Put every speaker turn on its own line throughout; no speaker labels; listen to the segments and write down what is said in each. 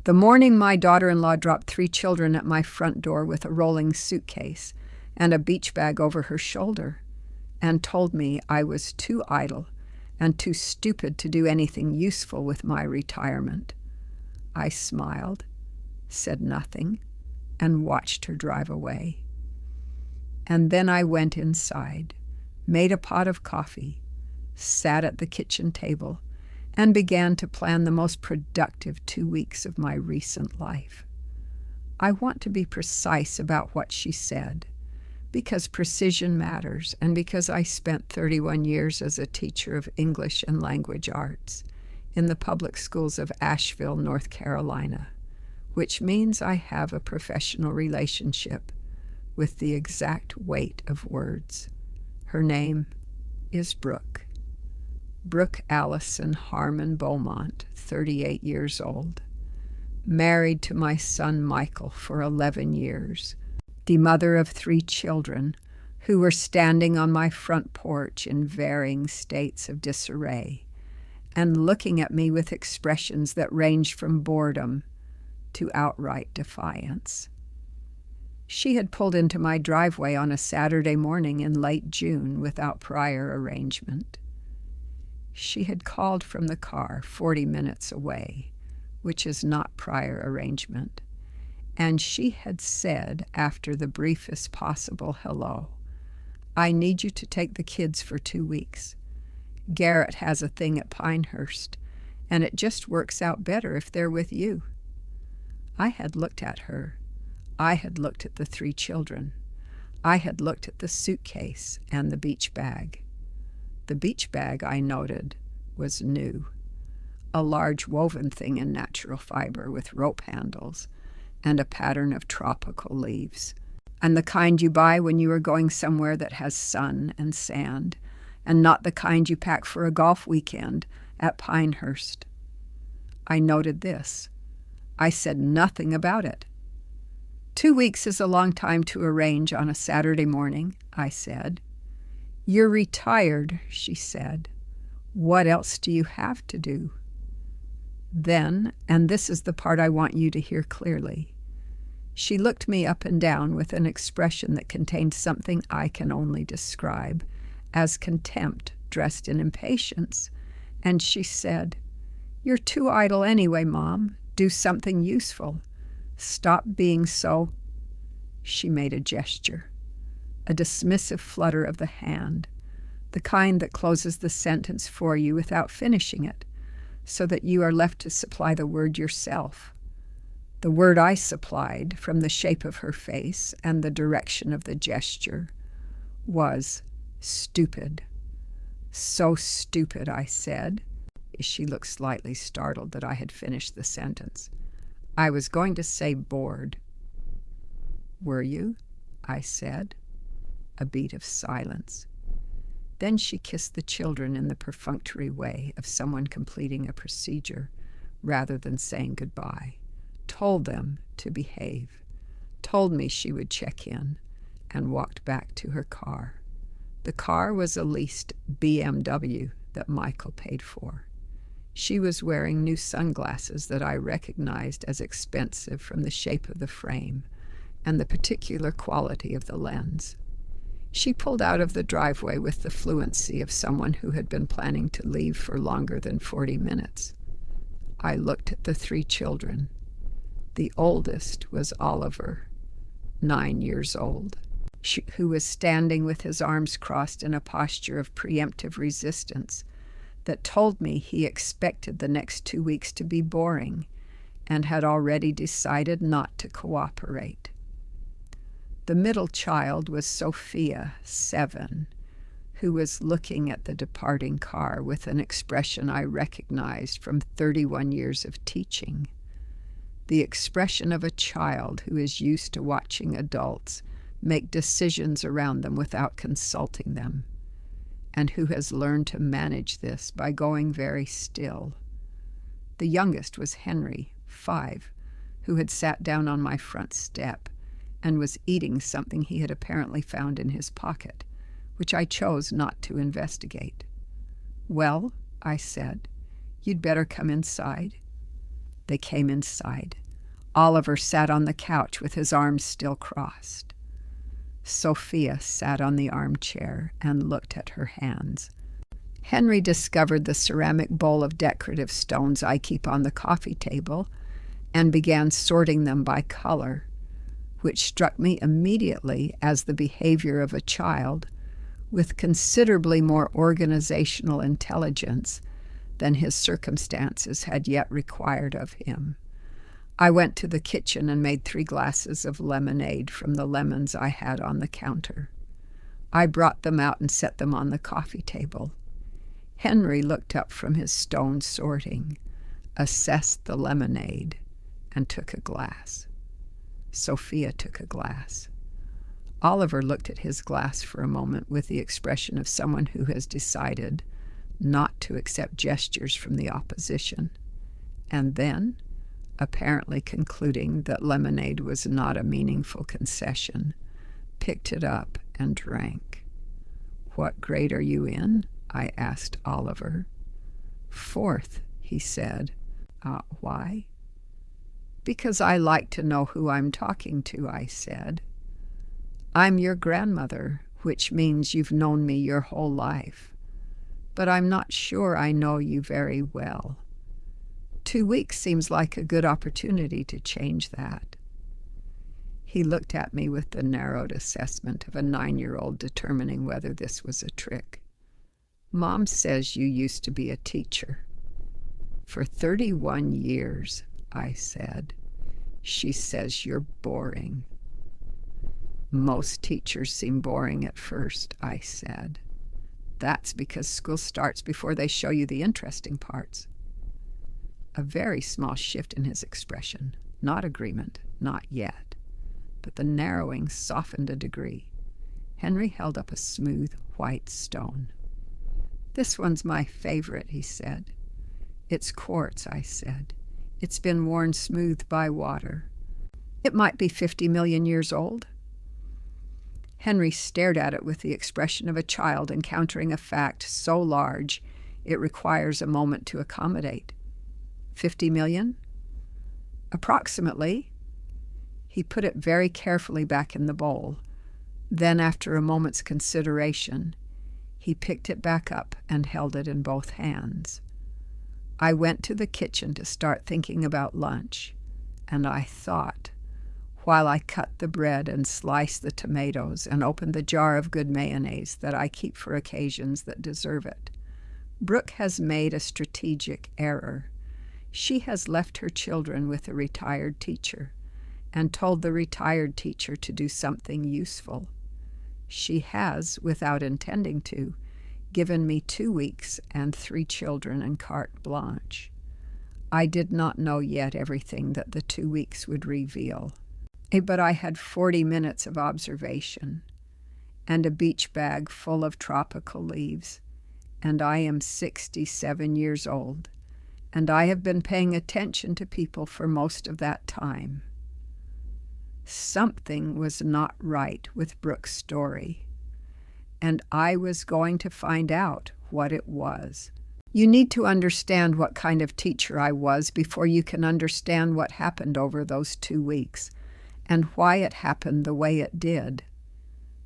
The morning my daughter-in-law dropped 3 children at my front door with a rolling suitcase and a beach bag over her shoulder, and told me I was too idle and too stupid to do anything useful with my retirement. I smiled, said nothing, and watched her drive away. And then I went inside, made a pot of coffee, sat at the kitchen table, and began to plan the most productive 2 weeks of my recent life. I want to be precise about what she said, because precision matters, and because I spent 31 years as a teacher of English and language arts in the public schools of Asheville, North Carolina, which means I have a professional relationship with the exact weight of words. Her name is Brooke. Brooke Allison Harmon Beaumont, 38 years old, married to my son Michael for 11 years, the mother of 3 children who were standing on my front porch in varying states of disarray and looking at me with expressions that ranged from boredom to outright defiance. She had pulled into my driveway on a Saturday morning in late June without prior arrangement. She had called from the car 40 minutes away, which is not prior arrangement, and she had said, after the briefest possible hello, "I need you to take the kids for 2 weeks. Garrett has a thing at Pinehurst, and it just works out better if they're with you." I had looked at her. I had looked at the 3 children. I had looked at the suitcase and the beach bag. The beach bag, I noted, was new, a large woven thing in natural fiber with rope handles and a pattern of tropical leaves, and the kind you buy when you are going somewhere that has sun and sand, and not the kind you pack for a golf weekend at Pinehurst. I noted this. I said nothing about it. 2 weeks is a long time to arrange on a Saturday morning, I said. "You're retired," she said. "What else do you have to do?" Then, and this is the part I want you to hear clearly, she looked me up and down with an expression that contained something I can only describe as contempt dressed in impatience, and she said, "You're too idle anyway, Mom. Do something useful. Stop being so—" She made a gesture, a dismissive flutter of the hand, the kind that closes the sentence for you without finishing it, so that you are left to supply the word yourself. The word I supplied, from the shape of her face and the direction of the gesture, was stupid. "So stupid," I said. She looked slightly startled that I had finished the sentence. I was going to say bored. "Were you?" I said. A beat of silence. Then she kissed the children in the perfunctory way of someone completing a procedure rather than saying goodbye, told them to behave, told me she would check in, and walked back to her car. The car was a leased BMW that Michael paid for. She was wearing new sunglasses that I recognized as expensive from the shape of the frame and the particular quality of the lens. She pulled out of the driveway with the fluency of someone who had been planning to leave for longer than 40 minutes. I looked at the 3 children. The oldest was Oliver, 9 years old, who was standing with his arms crossed in a posture of preemptive resistance that told me he expected the next 2 weeks to be boring and had already decided not to cooperate. The middle child was Sophia, 7, who was looking at the departing car with an expression I recognized from 31 years of teaching. The expression of a child who is used to watching adults make decisions around them without consulting them, and who has learned to manage this by going very still. The youngest was Henry, 5, who had sat down on my front step and was eating something he had apparently found in his pocket, which I chose not to investigate. "Well," I said, "you'd better come inside." They came inside. Oliver sat on the couch with his arms still crossed. Sophia sat on the armchair and looked at her hands. Henry discovered the ceramic bowl of decorative stones I keep on the coffee table and began sorting them by color, which struck me immediately as the behavior of a child with considerably more organizational intelligence than his circumstances had yet required of him. I went to the kitchen and made 3 glasses of lemonade from the lemons I had on the counter. I brought them out and set them on the coffee table. Henry looked up from his stone sorting, assessed the lemonade, and took a glass. Sophia took a glass. Oliver looked at his glass for a moment with the expression of someone who has decided not to accept gestures from the opposition, and then, apparently concluding that lemonade was not a meaningful concession, picked it up and drank. "What grade are you in?" I asked Oliver. "4th," he said. Why?" "Because I like to know who I'm talking to," I said. "I'm your grandmother, which means you've known me your whole life. But I'm not sure I know you very well. 2 weeks seems like a good opportunity to change that." He looked at me with the narrowed assessment of a 9-year-old determining whether this was a trick. "Mom says you used to be a teacher." "For 31 years, I said. "She says you're boring." "Most teachers seem boring at first," I said. "That's because school starts before they show you the interesting parts." A very small shift in his expression. Not agreement, not yet. But the narrowing softened a degree. Henry held up a smooth white stone. "This one's my favorite," he said. "It's quartz," I said. "It's been worn smooth by water. It might be 50 million years old." Henry stared at it with the expression of a child encountering a fact so large it requires a moment to accommodate. 50 million? "Approximately." He put it very carefully back in the bowl. Then, after a moment's consideration, he picked it back up and held it in both hands. I went to the kitchen to start thinking about lunch, and I thought, while I cut the bread and sliced the tomatoes and opened the jar of good mayonnaise that I keep for occasions that deserve it, Brooke has made a strategic error. She has left her children with a retired teacher and told the retired teacher to do something useful. She has, without intending to, given me 2 weeks and 3 children and carte blanche. I did not know yet everything that the 2 weeks would reveal. But I had 40 minutes of observation and a beach bag full of tropical leaves, and I am 67 years old, and I have been paying attention to people for most of that time. Something was not right with Brooke's story, and I was going to find out what it was. You need to understand what kind of teacher I was before you can understand what happened over those 2 weeks and why it happened the way it did.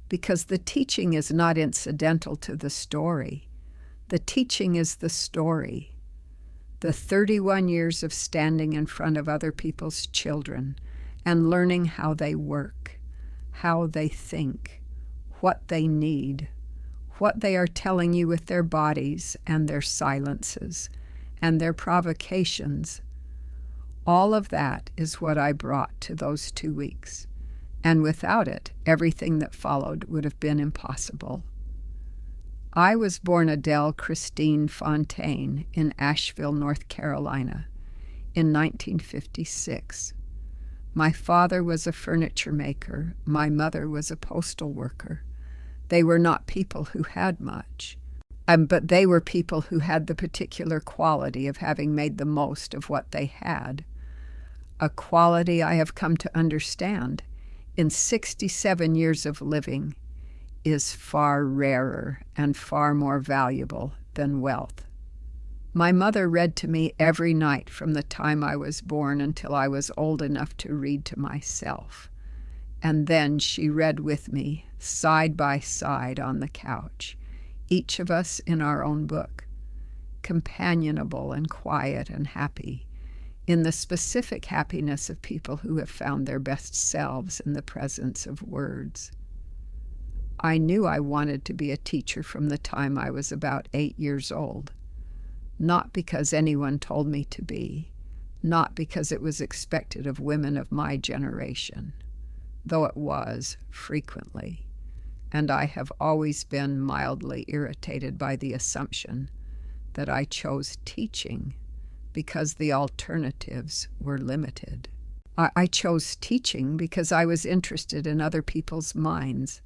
Because the teaching is not incidental to the story. The teaching is the story. The 31 years of standing in front of other people's children and learning how they work, how they think, what they need, what they are telling you with their bodies and their silences and their provocations. All of that is what I brought to those 2 weeks, and without it, everything that followed would have been impossible. I was born Adele Christine Fontaine in Asheville, North Carolina, in 1956. My father was a furniture maker. My mother was a postal worker. They were not people who had much, but they were people who had the particular quality of having made the most of what they had, a quality I have come to understand in 67 years of living is far rarer and far more valuable than wealth. My mother read to me every night from the time I was born until I was old enough to read to myself. And then she read with me, side by side on the couch, each of us in our own book, companionable and quiet and happy, in the specific happiness of people who have found their best selves in the presence of words. I knew I wanted to be a teacher from the time I was about 8 years old, not because anyone told me to be, not because it was expected of women of my generation, though it was frequently, and I have always been mildly irritated by the assumption that I chose teaching because the alternatives were limited. I chose teaching because I was interested in other people's minds.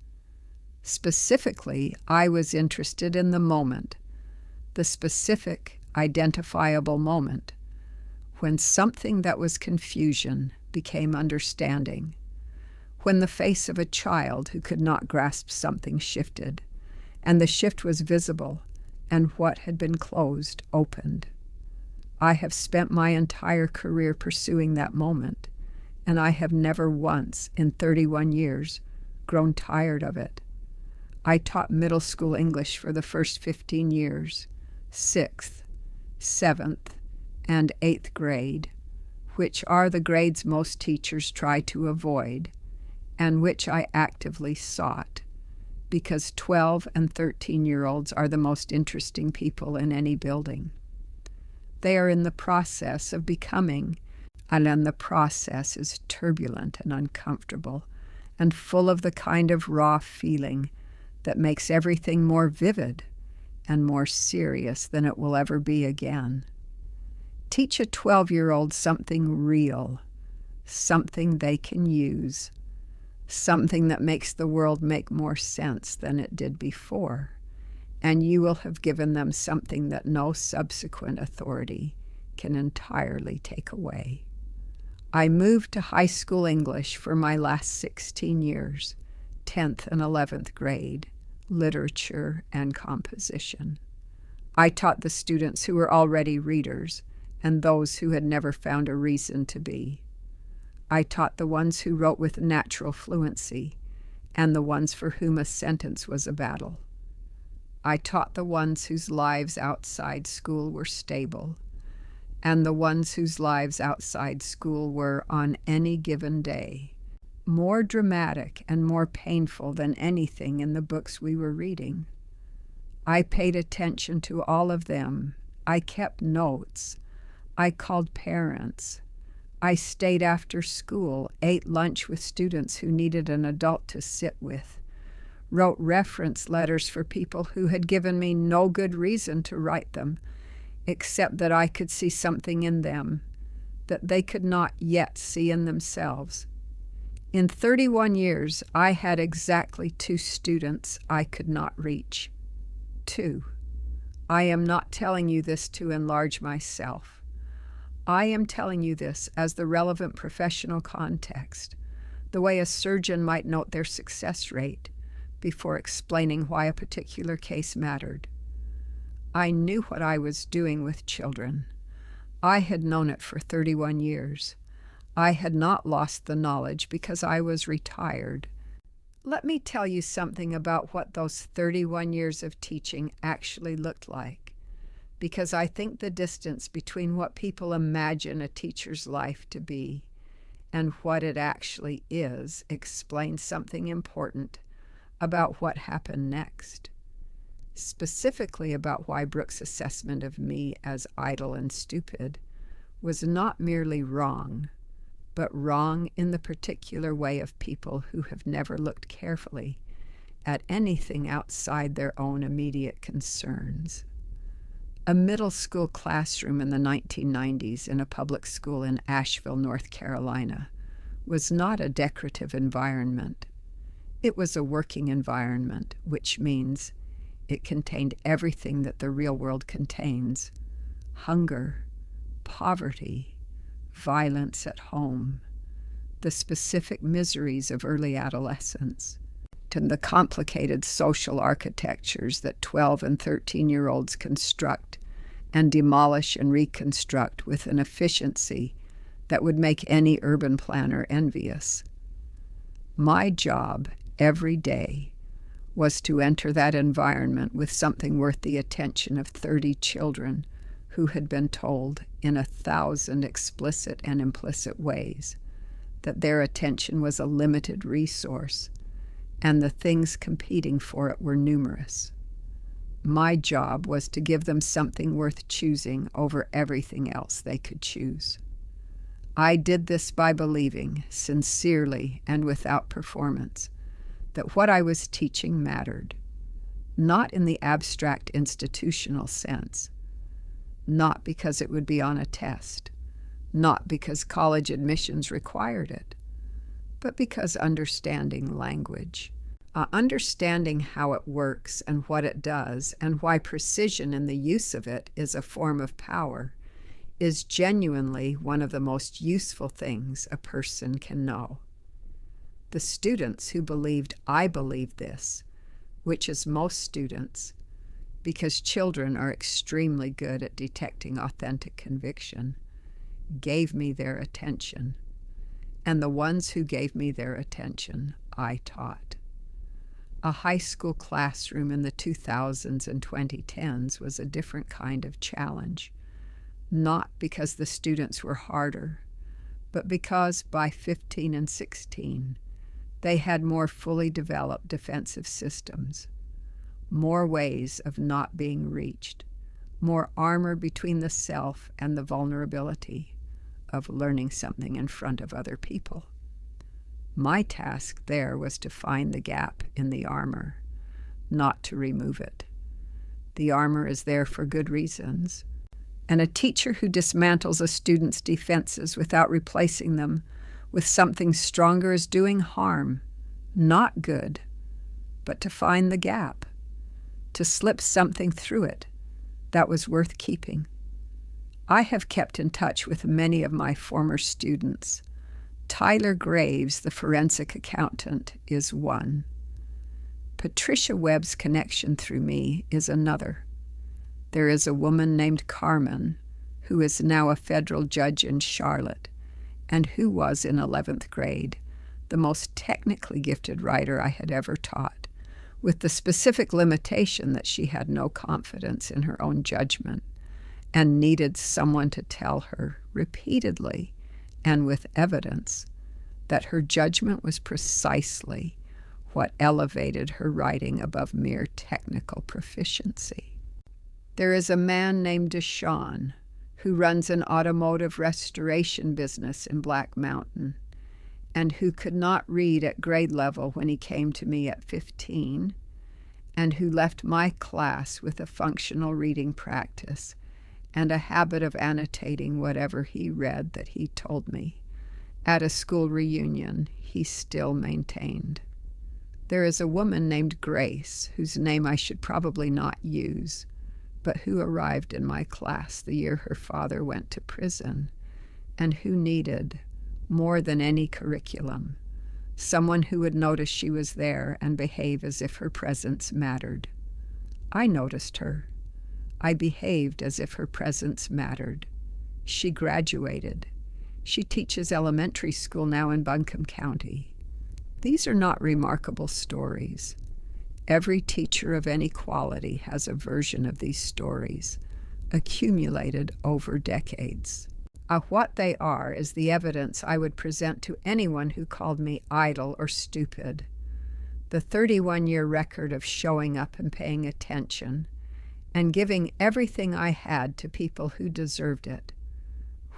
Specifically, I was interested in the moment, the specific, identifiable moment, when something that was confusion became understanding, when the face of a child who could not grasp something shifted, and the shift was visible, and what had been closed opened. I have spent my entire career pursuing that moment, and I have never once, in 31 years, grown tired of it. I taught middle school English for the first 15 years, 6th, 7th, and 8th grade, which are the grades most teachers try to avoid, and which I actively sought, because 12 and 13-year-olds are the most interesting people in any building. They are in the process of becoming, and then the process is turbulent and uncomfortable, and full of the kind of raw feeling that makes everything more vivid and more serious than it will ever be again. Teach a 12-year-old something real, something they can use, something that makes the world make more sense than it did before, and you will have given them something that no subsequent authority can entirely take away. I moved to high school English for my last 16 years, 10th and 11th grade, literature and composition. I taught the students who were already readers and those who had never found a reason to be. I taught the ones who wrote with natural fluency and the ones for whom a sentence was a battle. I taught the ones whose lives outside school were stable and the ones whose lives outside school were, on any given day, more dramatic and more painful than anything in the books we were reading. I paid attention to all of them. I kept notes. I called parents. I stayed after school, ate lunch with students who needed an adult to sit with, wrote reference letters for people who had given me no good reason to write them, except that I could see something in them that they could not yet see in themselves. In 31 years, I had exactly 2 students I could not reach. 2. I am not telling you this to enlarge myself. I am telling you this as the relevant professional context, the way a surgeon might note their success rate before explaining why a particular case mattered. I knew what I was doing with children. I had known it for 31 years. I had not lost the knowledge because I was retired. Let me tell you something about what those 31 years of teaching actually looked like, because I think the distance between what people imagine a teacher's life to be and what it actually is explains something important about what happened next, specifically about why Brooks' assessment of me as idle and stupid was not merely wrong, but wrong in the particular way of people who have never looked carefully at anything outside their own immediate concerns. A middle school classroom in the 1990s in a public school in Asheville, North Carolina, was not a decorative environment. It was a working environment, which means it contained everything that the real world contains: hunger, poverty, violence at home, the specific miseries of early adolescence, and the complicated social architectures that 12 and 13-year-olds construct and demolish and reconstruct with an efficiency that would make any urban planner envious. My job every day was to enter that environment with something worth the attention of 30 children who had been told in 1,000 explicit and implicit ways that their attention was a limited resource and the things competing for it were numerous. My job was to give them something worth choosing over everything else they could choose. I did this by believing, sincerely and without performance, that what I was teaching mattered, not in the abstract institutional sense, not because it would be on a test, not because college admissions required it, but because understanding language, understanding how it works and what it does and why precision in the use of it is a form of power, is genuinely one of the most useful things a person can know. The students who believed I believed this, which is most students, because children are extremely good at detecting authentic conviction, gave me their attention, and the ones who gave me their attention, I taught. A high school classroom in the 2000s and 2010s was a different kind of challenge, not because the students were harder, but because by 15 and 16, they had more fully developed defensive systems, more ways of not being reached, more armor between the self and the vulnerability of learning something in front of other people. My task there was to find the gap in the armor, not to remove it. The armor is there for good reasons, and a teacher who dismantles a student's defenses without replacing them with something stronger is doing harm, not good, but to find the gap, to slip something through it that was worth keeping. I have kept in touch with many of my former students. Tyler Graves, the forensic accountant, is one. Patricia Webb's connection through me is another. There is a woman named Carmen, who is now a federal judge in Charlotte, and who was in 11th grade the most technically gifted writer I had ever taught, with the specific limitation that she had no confidence in her own judgment and needed someone to tell her repeatedly and with evidence that her judgment was precisely what elevated her writing above mere technical proficiency. There is a man named Deshawn who runs an automotive restoration business in Black Mountain and who could not read at grade level when he came to me at 15 and who left my class with a functional reading practice and a habit of annotating whatever he read that he told me. At a school reunion, he still maintained. There is a woman named Grace, whose name I should probably not use, but who arrived in my class the year her father went to prison, and who needed, more than any curriculum, someone who would notice she was there and behave as if her presence mattered. I noticed her. I behaved as if her presence mattered. She graduated. She teaches elementary school now in Buncombe County. These are not remarkable stories. Every teacher of any quality has a version of these stories, accumulated over decades. What they are is the evidence I would present to anyone who called me idle or stupid. The 31-year record of showing up and paying attention and giving everything I had to people who deserved it,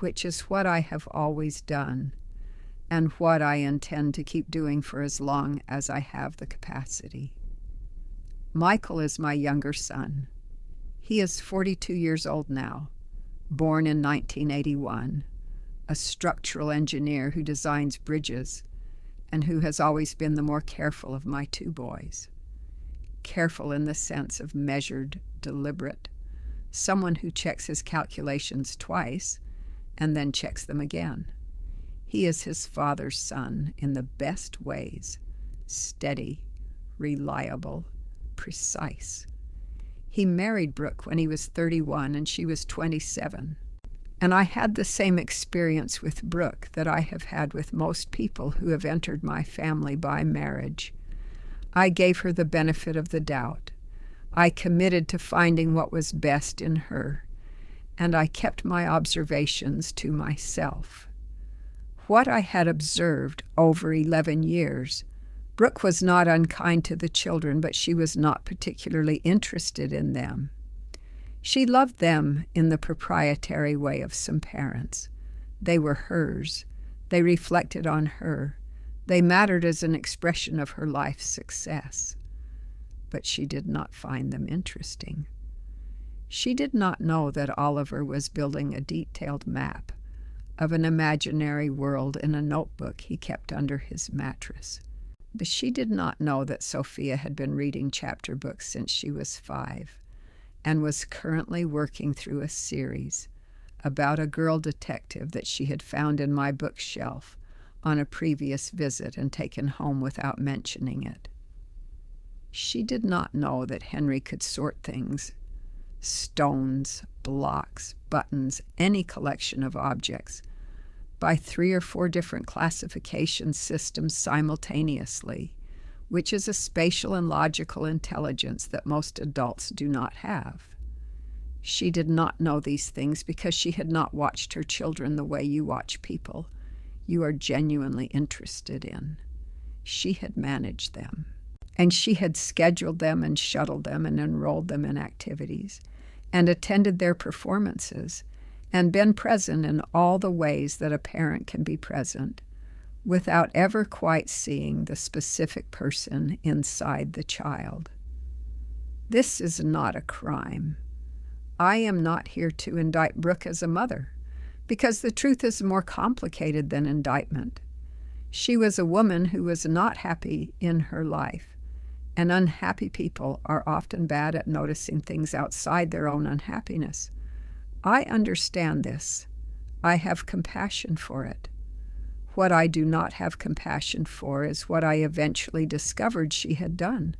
which is what I have always done and what I intend to keep doing for as long as I have the capacity. Michael is my younger son. He is 42 years old now, born in 1981, a structural engineer who designs bridges and who has always been the more careful of my two boys. Careful in the sense of measured, deliberate, someone who checks his calculations twice and then checks them again. He is his father's son in the best ways, steady, reliable, precise. He married Brooke when he was 31 and she was 27. And I had the same experience with Brooke that I have had with most people who have entered my family by marriage. I gave her the benefit of the doubt. I committed to finding what was best in her, and I kept my observations to myself. What I had observed over 11 years, Brooke was not unkind to the children, but she was not particularly interested in them. She loved them in the proprietary way of some parents. They were hers. They reflected on her. They mattered as an expression of her life's success. But she did not find them interesting. She did not know that Oliver was building a detailed map of an imaginary world in a notebook he kept under his mattress. She did not know that Sophia had been reading chapter books since she was 5 and was currently working through a series about a girl detective that she had found in my bookshelf on a previous visit and taken home without mentioning it. She did not know that Henry could sort things, stones, blocks, buttons, any collection of objects, by 3 or 4 different classification systems simultaneously, which is a spatial and logical intelligence that most adults do not have. She did not know these things because she had not watched her children the way you watch people you are genuinely interested in. She had managed them, and she had scheduled them and shuttled them and enrolled them in activities and attended their performances and been present in all the ways that a parent can be present without ever quite seeing the specific person inside the child. This is not a crime. I am not here to indict Brooke as a mother, because the truth is more complicated than indictment. She was a woman who was not happy in her life, and unhappy people are often bad at noticing things outside their own unhappiness. I understand this. I have compassion for it. What I do not have compassion for is what I eventually discovered she had done,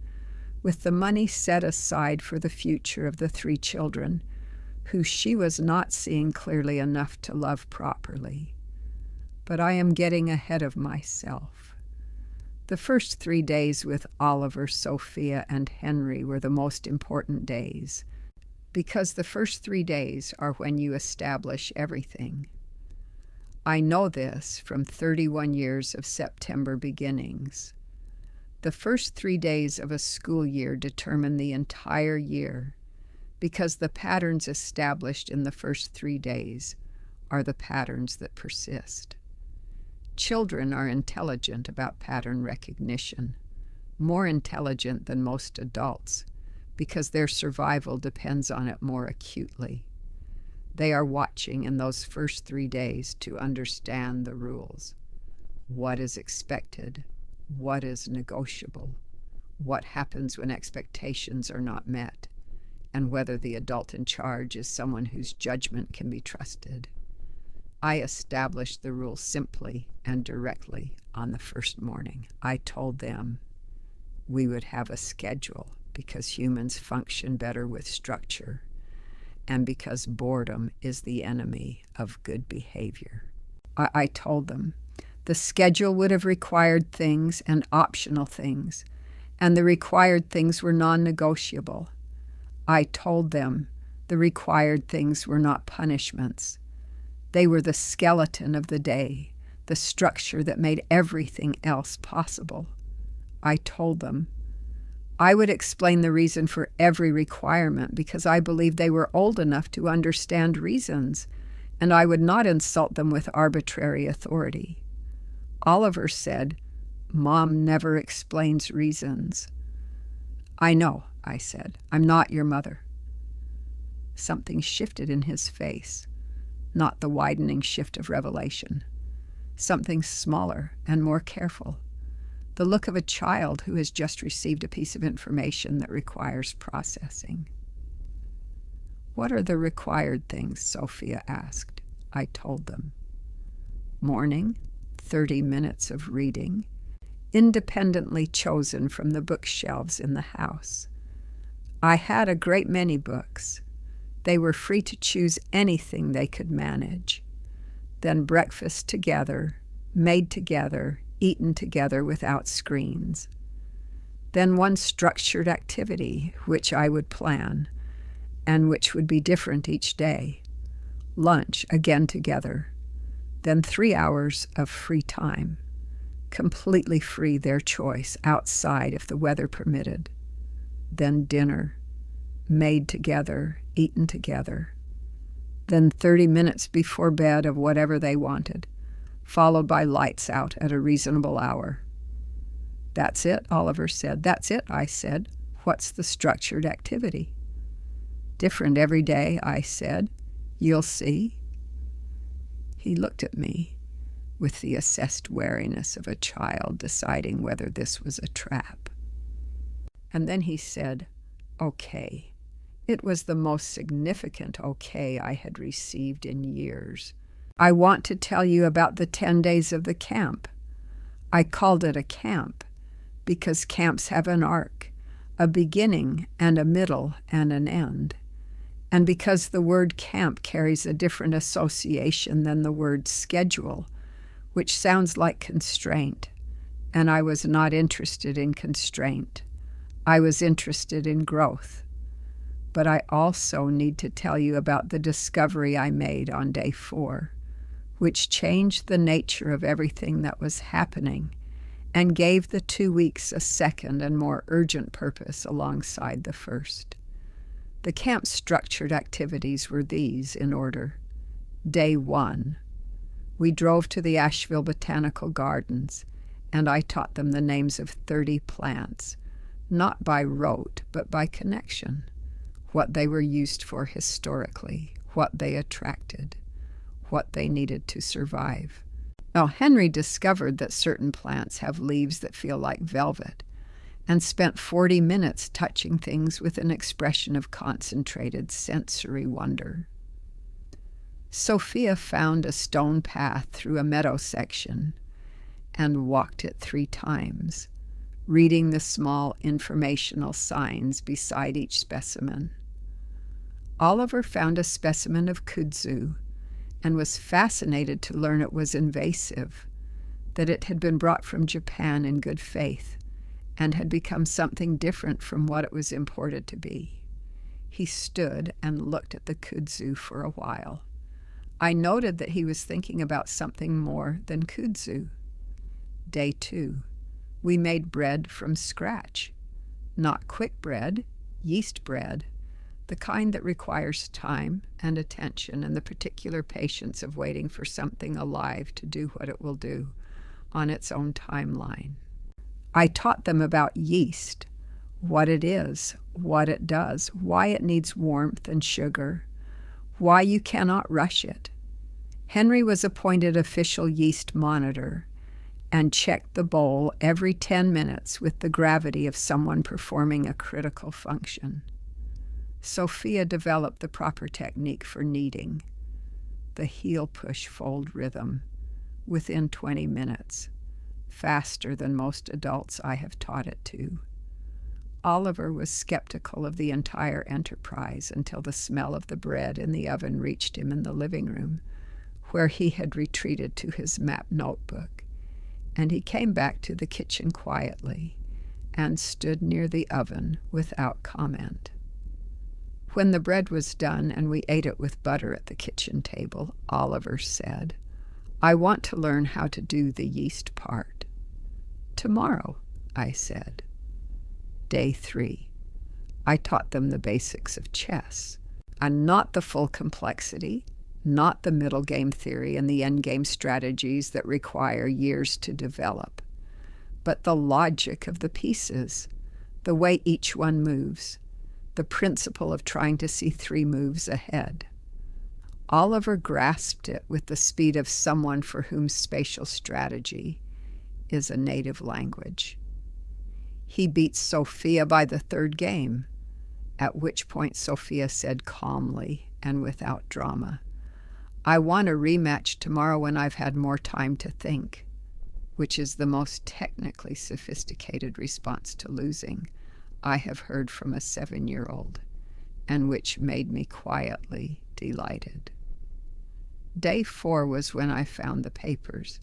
with the money set aside for the future of the 3 children, who she was not seeing clearly enough to love properly. But I am getting ahead of myself. The first 3 days with Oliver, Sophia, and Henry were the most important days, because the first 3 days are when you establish everything. I know this from 31 years of September beginnings. The first 3 days of a school year determine the entire year, because the patterns established in the first 3 days are the patterns that persist. Children are intelligent about pattern recognition, more intelligent than most adults, because their survival depends on it more acutely. They are watching in those first 3 days to understand the rules. What is expected? What is negotiable? What happens when expectations are not met? And whether the adult in charge is someone whose judgment can be trusted. I established the rules simply and directly on the first morning. I told them we would have a schedule because humans function better with structure and because boredom is the enemy of good behavior. I told them the schedule would have required things and optional things, and the required things were non-negotiable. I told them the required things were not punishments. They were the skeleton of the day, the structure that made everything else possible. I told them I would explain the reason for every requirement because I believed they were old enough to understand reasons, and I would not insult them with arbitrary authority. Oliver said, "Mom never explains reasons." "I know," I said. "I'm not your mother." Something shifted in his face, not the widening shift of revelation. Something smaller and more careful. The look of a child who has just received a piece of information that requires processing. "What are the required things?" Sophia asked. I told them. Morning, 30 minutes of reading, independently chosen from the bookshelves in the house. I had a great many books. They were free to choose anything they could manage. Then breakfast together, made together, eaten together without screens. Then one structured activity, which I would plan, and which would be different each day. Lunch, again together. Then 3 hours of free time, completely free, their choice, outside if the weather permitted. Then dinner, made together, eaten together. Then 30 minutes before bed of whatever they wanted, followed by lights out at a reasonable hour. That's it, Oliver said. That's it, I said. What's the structured activity? Different every day, I said. You'll see. He looked at me with the assessed wariness of a child deciding whether this was a trap. And then he said, okay. It was the most significant okay I had received in years. I want to tell you about the 10 days of the camp. I called it a camp because camps have an arc, a beginning and a middle and an end. And because the word camp carries a different association than the word schedule, which sounds like constraint, and I was not interested in constraint. I was interested in growth. But I also need to tell you about the discovery I made on day 4, which changed the nature of everything that was happening and gave the 2 weeks a second and more urgent purpose alongside the first. The camp's structured activities were these in order. Day 1, we drove to the Asheville Botanical Gardens, and I taught them the names of 30 plants, not by rote, but by connection, what they were used for historically, what they attracted, what they needed to survive. Now, Henry discovered that certain plants have leaves that feel like velvet, and spent 40 minutes touching things with an expression of concentrated sensory wonder. Sophia found a stone path through a meadow section and walked it 3 times, reading the small informational signs beside each specimen. Oliver found a specimen of kudzu and was fascinated to learn it was invasive, that it had been brought from Japan in good faith, and had become something different from what it was imported to be. He stood and looked at the kudzu for a while. I noted that he was thinking about something more than kudzu. Day 2, we made bread from scratch. Not quick bread, yeast bread, the kind that requires time and attention and the particular patience of waiting for something alive to do what it will do on its own timeline. I taught them about yeast, what it is, what it does, why it needs warmth and sugar, why you cannot rush it. Henry was appointed official yeast monitor and checked the bowl every 10 minutes with the gravity of someone performing a critical function. Sophia developed the proper technique for kneading, the heel-push-fold rhythm, within 20 minutes. Faster than most adults I have taught it to. Oliver was skeptical of the entire enterprise until the smell of the bread in the oven reached him in the living room, where he had retreated to his map notebook, and he came back to the kitchen quietly and stood near the oven without comment. When the bread was done and we ate it with butter at the kitchen table, Oliver said, I want to learn how to do the yeast part. Tomorrow, I said. Day 3. I taught them the basics of chess, and not the full complexity, not the middle game theory and the end game strategies that require years to develop, but the logic of the pieces, the way each one moves, the principle of trying to see 3 moves ahead. Oliver grasped it with the speed of someone for whom spatial strategy is a native language. He beat Sophia by the 3rd game, at which point Sophia said calmly and without drama, I want a rematch tomorrow when I've had more time to think, which is the most technically sophisticated response to losing. I have heard from a 7-year-old, and which made me quietly delighted. Day 4 was when I found the papers.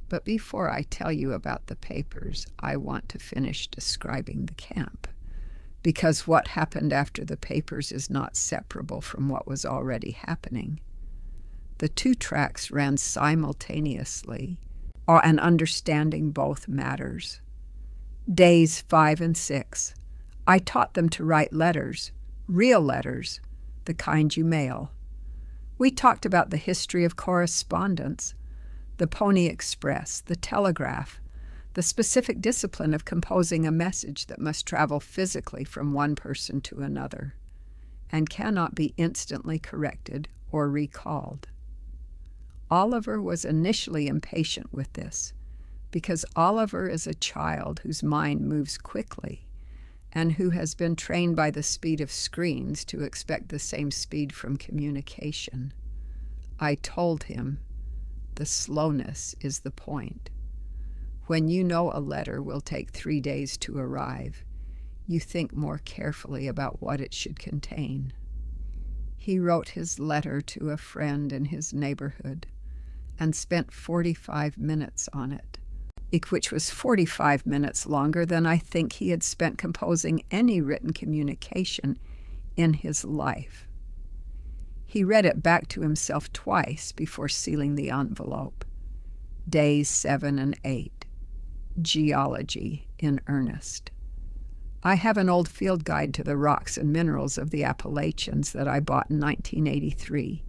But before I tell you about the papers, I want to finish describing the camp, because what happened after the papers is not separable from what was already happening. The two tracks ran simultaneously, and understanding both matters. Days 5 and 6, I taught them to write letters, real letters, the kind you mail. We talked about the history of correspondence, the Pony Express, the telegraph, the specific discipline of composing a message that must travel physically from one person to another and cannot be instantly corrected or recalled. Oliver was initially impatient with this because Oliver is a child whose mind moves quickly and who has been trained by the speed of screens to expect the same speed from communication. I told him, the slowness is the point. When you know a letter will take 3 days to arrive, you think more carefully about what it should contain. He wrote his letter to a friend in his neighborhood and spent 45 minutes on it, which was 45 minutes longer than I think he had spent composing any written communication in his life. He read it back to himself twice before sealing the envelope. Days 7 and 8. Geology in earnest. I have an old field guide to the rocks and minerals of the Appalachians that I bought in 1983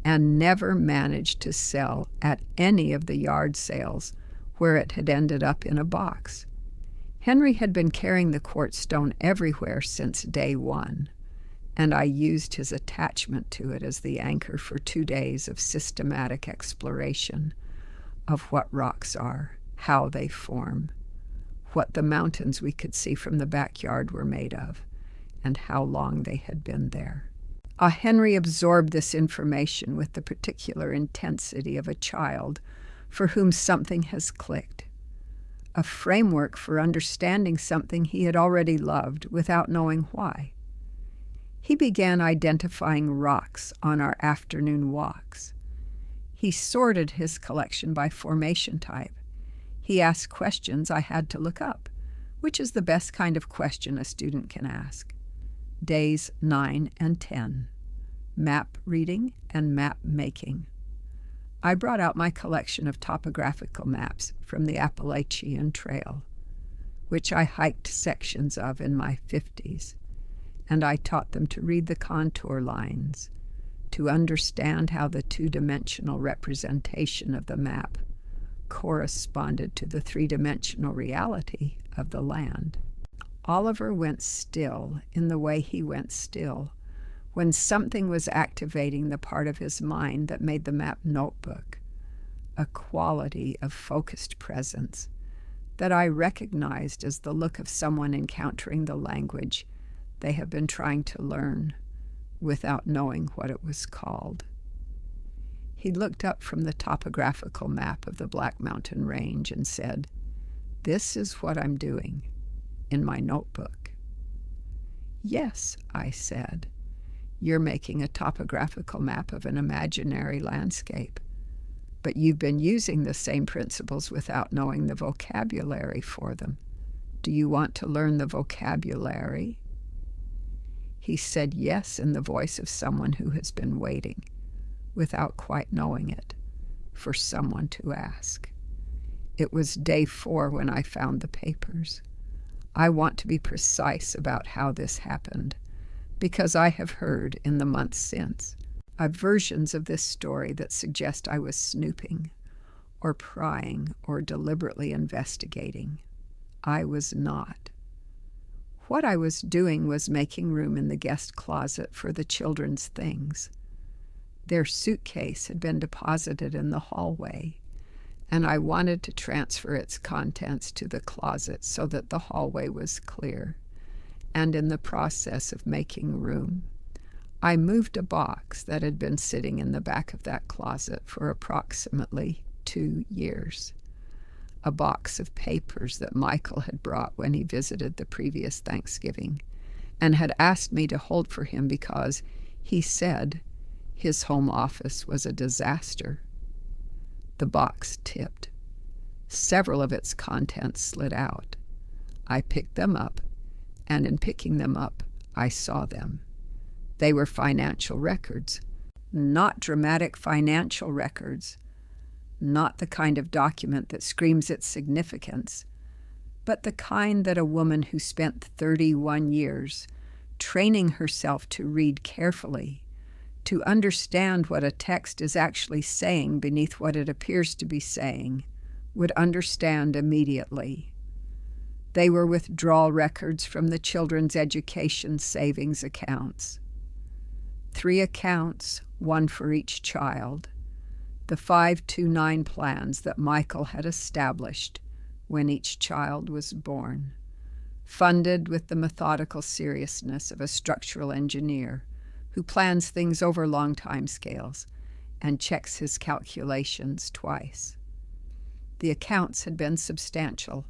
and never managed to sell at any of the yard sales where it had ended up in a box. Henry had been carrying the quartz stone everywhere since day 1. And I used his attachment to it as the anchor for 2 days of systematic exploration of what rocks are, how they form, what the mountains we could see from the backyard were made of, and how long they had been there. Henry absorbed this information with the particular intensity of a child for whom something has clicked, a framework for understanding something he had already loved without knowing why. He began identifying rocks on our afternoon walks. He sorted his collection by formation type. He asked questions I had to look up, which is the best kind of question a student can ask. Days 9 and 10. Map reading and map making. I brought out my collection of topographical maps from the Appalachian Trail, which I hiked sections of in my 50s. And I taught them to read the contour lines, to understand how the two-dimensional representation of the map corresponded to the three-dimensional reality of the land. Oliver went still in the way he went still when something was activating the part of his mind that made the map notebook, a quality of focused presence that I recognized as the look of someone encountering the language they have been trying to learn without knowing what it was called. He looked up from the topographical map of the Black Mountain Range and said, "This is what I'm doing in my notebook." "Yes," I said, "you're making a topographical map of an imaginary landscape, but you've been using the same principles without knowing the vocabulary for them. Do you want to learn the vocabulary?" He said yes in the voice of someone who has been waiting, without quite knowing it, for someone to ask. It was day 4 when I found the papers. I want to be precise about how this happened, because I have heard in the months since versions of this story that suggest I was snooping, or prying, or deliberately investigating. I was not. What I was doing was making room in the guest closet for the children's things. Their suitcase had been deposited in the hallway, and I wanted to transfer its contents to the closet so that the hallway was clear. And in the process of making room, I moved a box that had been sitting in the back of that closet for approximately 2 years. a box of papers that Michael had brought when he visited the previous Thanksgiving, and had asked me to hold for him because he said his home office was a disaster. The box tipped. Several of its contents slid out. I picked them up, and in picking them up, I saw them. They were financial records, not dramatic financial records, not the kind of document that screams its significance, but the kind that a woman who spent 31 years training herself to read carefully, to understand what a text is actually saying beneath what it appears to be saying, would understand immediately. They were withdrawal records from the children's education savings accounts. 3 accounts, one for each child. The 529 plans that Michael had established when each child was born, funded with the methodical seriousness of a structural engineer who plans things over long time scales and checks his calculations twice. The accounts had been substantial.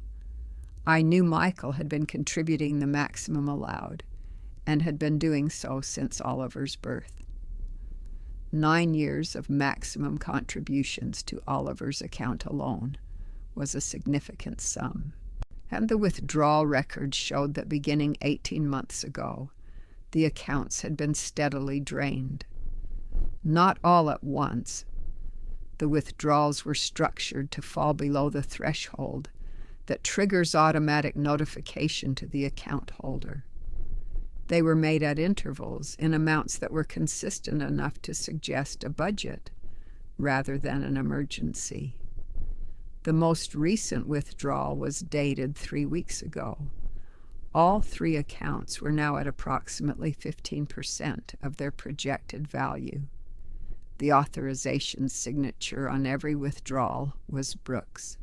I knew Michael had been contributing the maximum allowed and had been doing so since Oliver's birth. 9 years of maximum contributions to Oliver's account alone was a significant sum. And the withdrawal records showed that beginning 18 months ago, the accounts had been steadily drained. Not all at once. The withdrawals were structured to fall below the threshold that triggers automatic notification to the account holder. They were made at intervals in amounts that were consistent enough to suggest a budget rather than an emergency. The most recent withdrawal was dated 3 weeks ago. All 3 accounts were now at approximately 15% of their projected value. The authorization signature on every withdrawal was Brooks.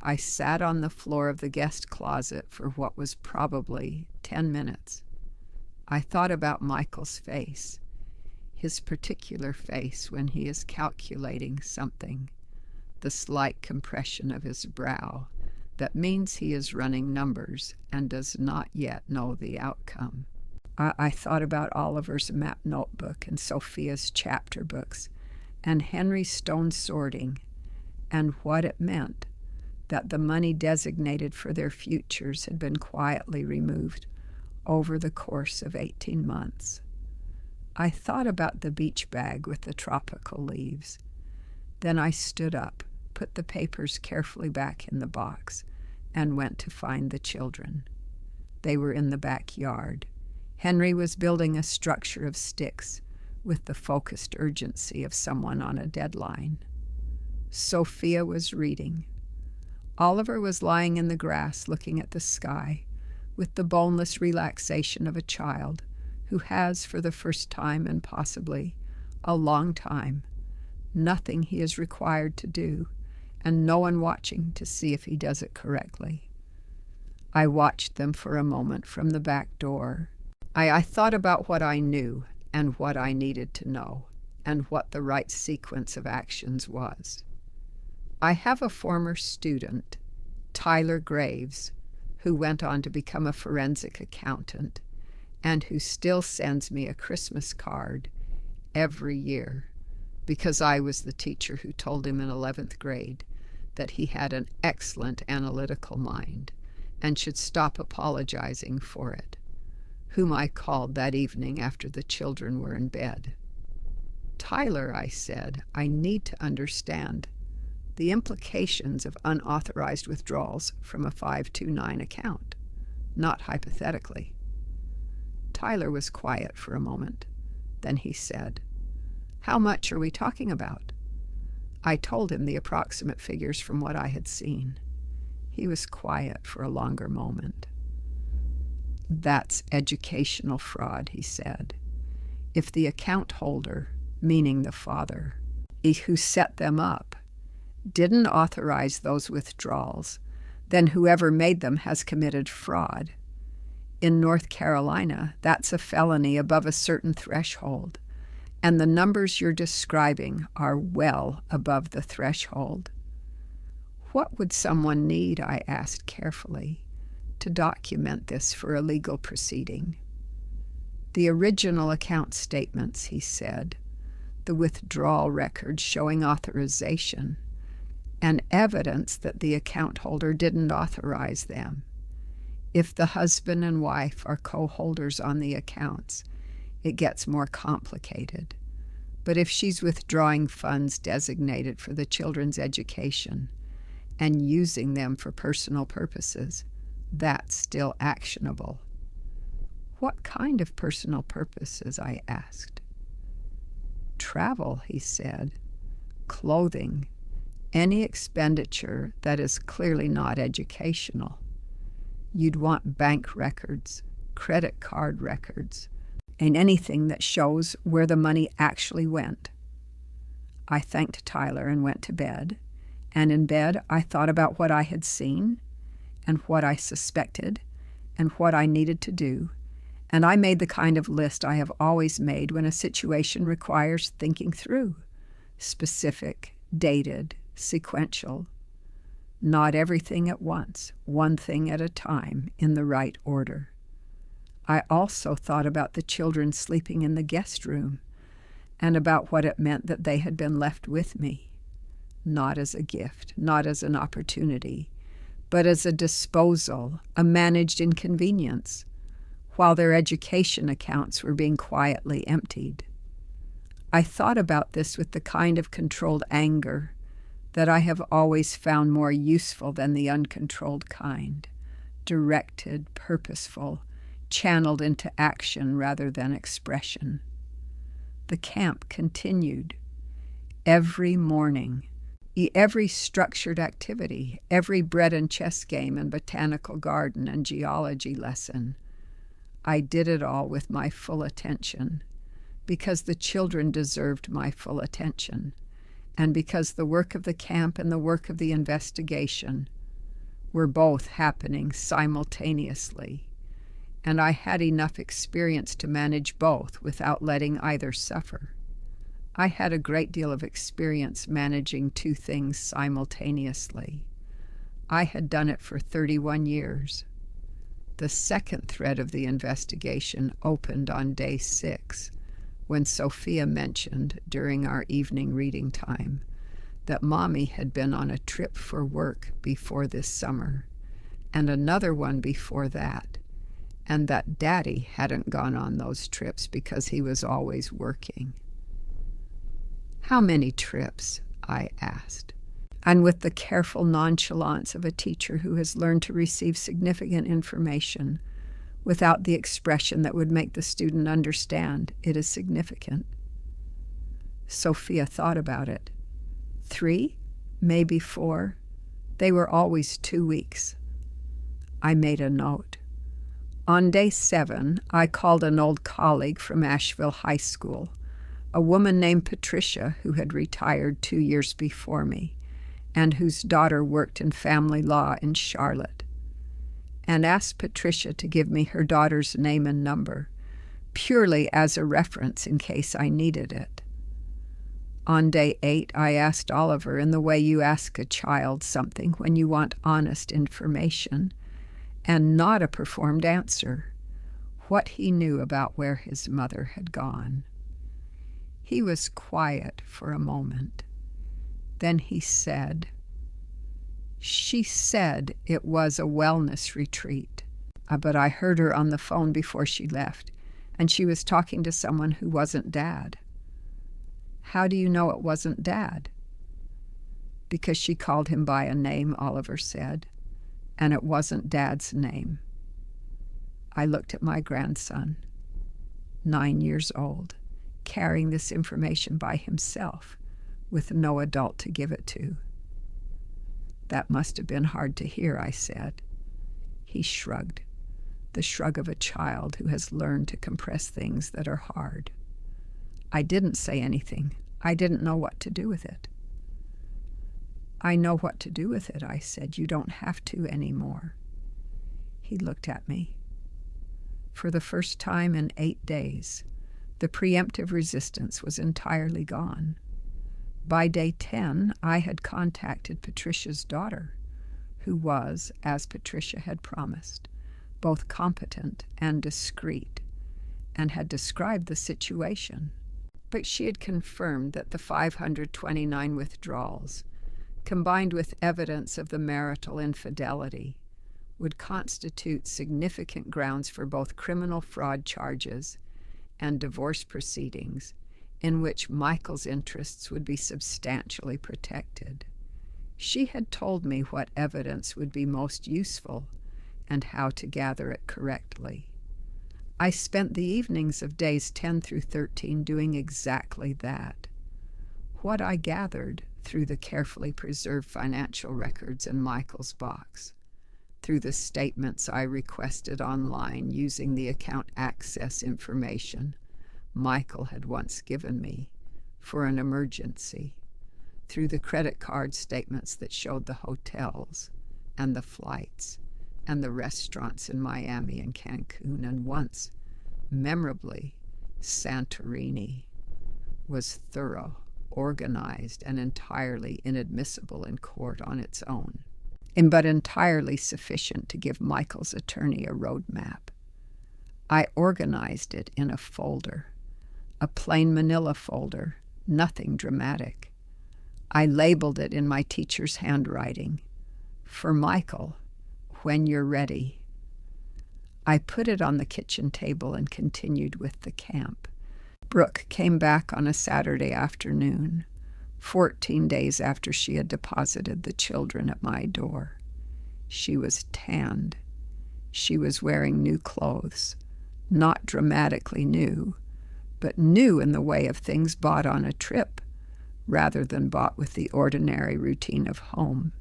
I sat on the floor of the guest closet for what was probably 10 minutes. I thought about Michael's face, his particular face when he is calculating something, the slight compression of his brow that means he is running numbers and does not yet know the outcome. I thought about Oliver's map notebook and Sophia's chapter books and Henry's stone sorting and what it meant that the money designated for their futures had been quietly removed over the course of 18 months. I thought about the beach bag with the tropical leaves. Then I stood up, put the papers carefully back in the box, and went to find the children. They were in the backyard. Henry was building a structure of sticks with the focused urgency of someone on a deadline. Sophia was reading. Oliver was lying in the grass looking at the sky with the boneless relaxation of a child who has, for the first time and possibly a long time, nothing he is required to do and no one watching to see if he does it correctly. I watched them for a moment from the back door. I thought about what I knew and what I needed to know and what the right sequence of actions was. I have a former student, Tyler Graves, who went on to become a forensic accountant and who still sends me a Christmas card every year because I was the teacher who told him in 11th grade that he had an excellent analytical mind and should stop apologizing for it, whom I called that evening after the children were in bed. Tyler, I said, I need to understand the implications of unauthorized withdrawals from a 529 account, not hypothetically. Tyler was quiet for a moment. Then he said, "How much are we talking about?" I told him the approximate figures from what I had seen. He was quiet for a longer moment. "That's educational fraud," he said. "If the account holder, meaning the father, who set them up, didn't authorize those withdrawals, then whoever made them has committed fraud. In North Carolina, that's a felony above a certain threshold, and the numbers you're describing are well above the threshold. What would someone need, I asked carefully, to document this for a legal proceeding? The original account statements, he said, the withdrawal records showing authorization, and evidence that the account holder didn't authorize them. If the husband and wife are co-holders on the accounts, it gets more complicated. But if she's withdrawing funds designated for the children's education and using them for personal purposes, that's still actionable. What kind of personal purposes? I asked. Travel, he said, clothing, any expenditure that is clearly not educational. You'd want bank records, credit card records, and anything that shows where the money actually went. I thanked Tyler and went to bed, and in bed I thought about what I had seen and what I suspected and what I needed to do, and I made the kind of list I have always made when a situation requires thinking through: specific, dated, sequential. Not everything at once, one thing at a time, in the right order. I also thought about the children sleeping in the guest room and about what it meant that they had been left with me, not as a gift, not as an opportunity, but as a disposal, a managed inconvenience, while their education accounts were being quietly emptied. I thought about this with the kind of controlled anger that I have always found more useful than the uncontrolled kind, directed, purposeful, channeled into action rather than expression. The camp continued. Every morning, every structured activity, every bread and chess game and botanical garden and geology lesson, I did it all with my full attention, because the children deserved my full attention, and because the work of the camp and the work of the investigation were both happening simultaneously, and I had enough experience to manage both without letting either suffer. I had a great deal of experience managing two things simultaneously. I had done it for 31 years. The second thread of the investigation opened on day 6, when Sophia mentioned during our evening reading time that Mommy had been on a trip for work before this summer, and another one before that, and that Daddy hadn't gone on those trips because he was always working. How many trips? I asked, and with the careful nonchalance of a teacher who has learned to receive significant information without the expression that would make the student understand it is significant. Sophia thought about it. 3, maybe 4. They were always 2 weeks. I made a note. On day 7, I called an old colleague from Asheville High School, a woman named Patricia who had retired 2 years before me, and whose daughter worked in family law in Charlotte, and asked Patricia to give me her daughter's name and number, purely as a reference in case I needed it. On day 8, I asked Oliver in the way you ask a child something when you want honest information, and not a performed answer, what he knew about where his mother had gone. He was quiet for a moment. Then he said, "She said it was a wellness retreat, but I heard her on the phone before she left, and she was talking to someone who wasn't Dad." "How do you know it wasn't Dad?" "Because she called him by a name," Oliver said, "and it wasn't Dad's name." I looked at my grandson, 9 years old, carrying this information by himself, with no adult to give it to. "That must have been hard to hear," I said. He shrugged, the shrug of a child who has learned to compress things that are hard. I didn't say anything. I didn't know what to do with it. "I know what to do with it," I said. "You don't have to anymore." He looked at me. For the first time in 8 days, the preemptive resistance was entirely gone. By day 10, I had contacted Patricia's daughter, who was, as Patricia had promised, both competent and discreet, and had described the situation. But she had confirmed that the 529 withdrawals, combined with evidence of the marital infidelity, would constitute significant grounds for both criminal fraud charges and divorce proceedings in which Michael's interests would be substantially protected. She had told me what evidence would be most useful and how to gather it correctly. I spent the evenings of days 10 through 13 doing exactly that. What I gathered through the carefully preserved financial records in Michael's box, through the statements I requested online using the account access information Michael had once given me for an emergency, through the credit card statements that showed the hotels and the flights and the restaurants in Miami and Cancun, and once, memorably, Santorini, was thorough, organized, and entirely inadmissible in court on its own, but entirely sufficient to give Michael's attorney a roadmap. I organized it in a folder, a plain manila folder, nothing dramatic. I labeled it in my teacher's handwriting, "For Michael, when you're ready." I put it on the kitchen table and continued with the camp. Brooke came back on a Saturday afternoon, 14 days after she had deposited the children at my door. She was tanned. She was wearing new clothes, not dramatically new, but new in the way of things bought on a trip, rather than bought with the ordinary routine of home.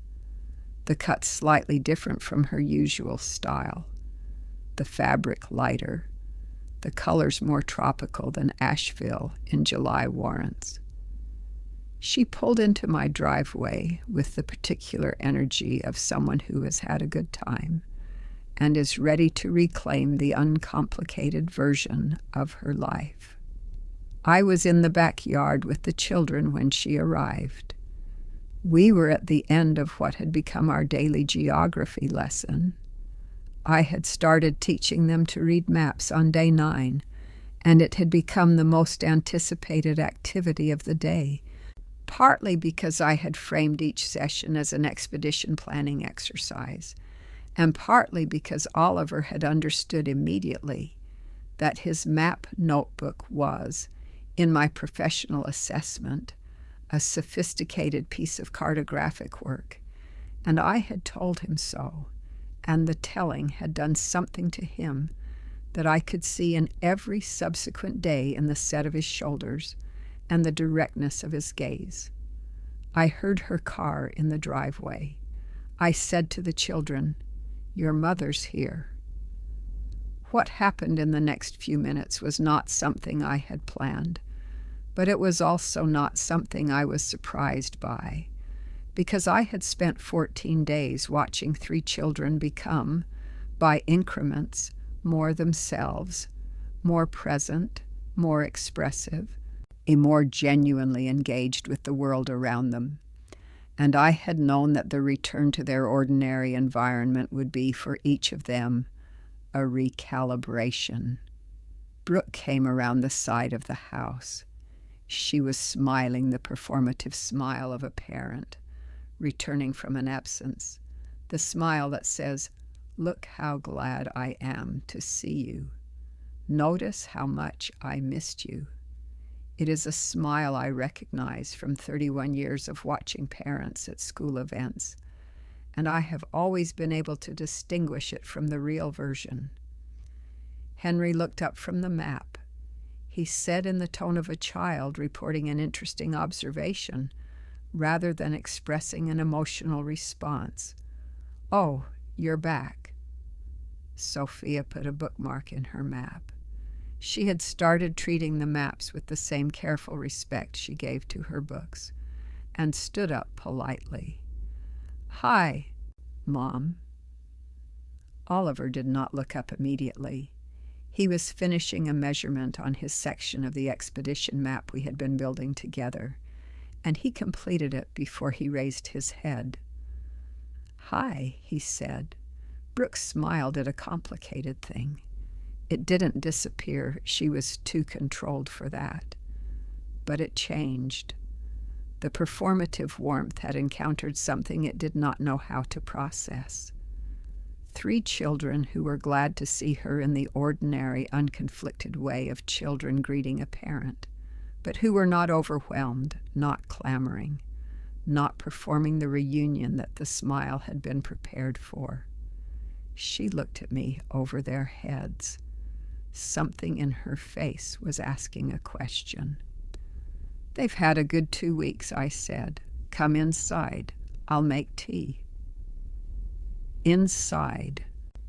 The cut slightly different from her usual style, the fabric lighter, the colors more tropical than Asheville in July warrants. She pulled into my driveway with the particular energy of someone who has had a good time and is ready to reclaim the uncomplicated version of her life. I was in the backyard with the children when she arrived. We were at the end of what had become our daily geography lesson. I had started teaching them to read maps on day 9, and it had become the most anticipated activity of the day, partly because I had framed each session as an expedition planning exercise, and partly because Oliver had understood immediately that his map notebook was, in my professional assessment, a sophisticated piece of cartographic work, and I had told him so, and the telling had done something to him that I could see in every subsequent day in the set of his shoulders and the directness of his gaze. I heard her car in the driveway. I said to the children, "Your mother's here." What happened in the next few minutes was not something I had planned, but it was also not something I was surprised by, because I had spent 14 days watching 3 children become, by increments, more themselves, more present, more expressive, more genuinely engaged with the world around them. And I had known that the return to their ordinary environment would be, for each of them, a recalibration. Brooke came around the side of the house. She was smiling the performative smile of a parent, returning from an absence, the smile that says, "Look how glad I am to see you. Notice how much I missed you." It is a smile I recognize from 31 years of watching parents at school events, and I have always been able to distinguish it from the real version. Henry looked up from the map. He said in the tone of a child reporting an interesting observation, rather than expressing an emotional response, "Oh, you're back." Sophia put a bookmark in her map. She had started treating the maps with the same careful respect she gave to her books, and stood up politely. "Hi, Mom." Oliver did not look up immediately. He was finishing a measurement on his section of the expedition map we had been building together, and he completed it before he raised his head. "Hi," he said. Brooks smiled at a complicated thing. It didn't disappear. She was too controlled for that. But it changed. The performative warmth had encountered something it did not know how to process. 3 children who were glad to see her in the ordinary, unconflicted way of children greeting a parent, but who were not overwhelmed, not clamoring, not performing the reunion that the smile had been prepared for. She looked at me over their heads. Something in her face was asking a question. "They've had a good 2 weeks," I said. "Come inside. I'll make tea." Inside.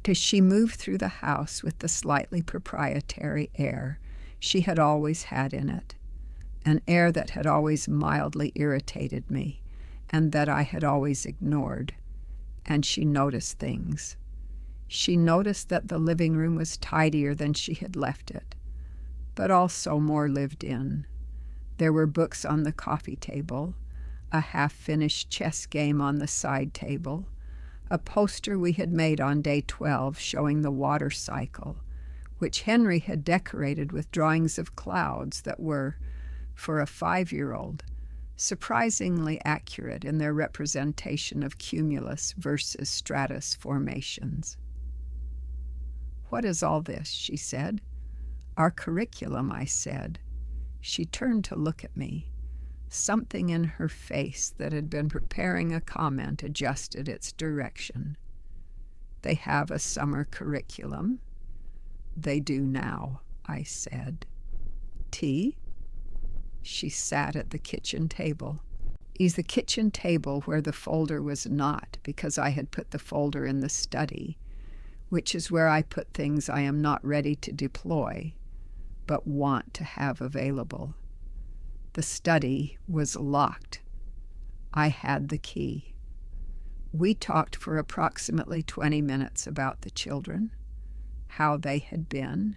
As she moved through the house with the slightly proprietary air she had always had in it, an air that had always mildly irritated me and that I had always ignored, and she noticed things. She noticed that the living room was tidier than she had left it, but also more lived in. There were books on the coffee table, a half-finished chess game on the side table, a poster we had made on day 12 showing the water cycle, which Henry had decorated with drawings of clouds that were, for a 5-year-old, surprisingly accurate in their representation of cumulus versus stratus formations. "What is all this?" she said. "Our curriculum," I said. She turned to look at me. Something in her face that had been preparing a comment adjusted its direction. "They have a summer curriculum?" "They do now," I said. "Tea?" She sat at the kitchen table. The kitchen table where the folder was not, because I had put the folder in the study, which is where I put things I am not ready to deploy, but want to have available. The study was locked. I had the key. We talked for approximately 20 minutes about the children, how they had been,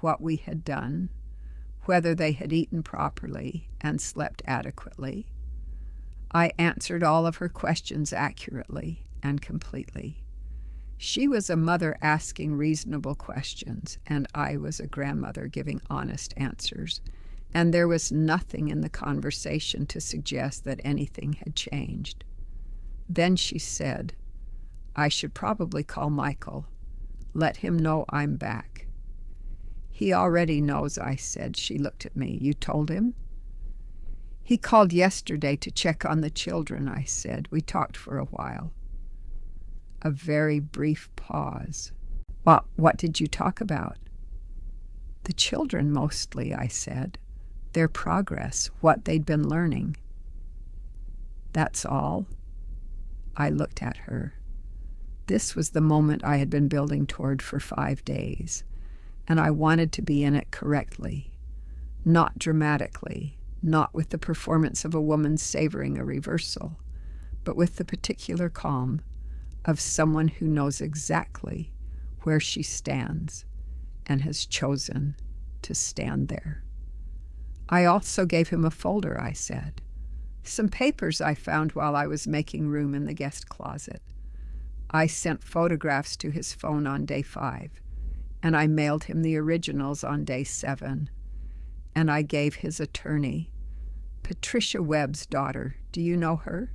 what we had done, whether they had eaten properly and slept adequately. I answered all of her questions accurately and completely. She was a mother asking reasonable questions, and I was a grandmother giving honest answers, and there was nothing in the conversation to suggest that anything had changed. Then she said, "I should probably call Michael. Let him know I'm back." "He already knows," I said. She looked at me. "You told him?" "He called yesterday to check on the children," I said. "We talked for a while." A very brief pause. "Well, what did you talk about?" "The children mostly," I said. "Their progress, what they'd been learning." "That's all?" I looked at her. This was the moment I had been building toward for 5 days, and I wanted to be in it correctly, not dramatically, not with the performance of a woman savoring a reversal, but with the particular calm of someone who knows exactly where she stands and has chosen to stand there. "I also gave him a folder," I said. "Some papers I found while I was making room in the guest closet. I sent photographs to his phone on day 5, and I mailed him the originals on day 7. And I gave his attorney, Patricia Webb's daughter. Do you know her?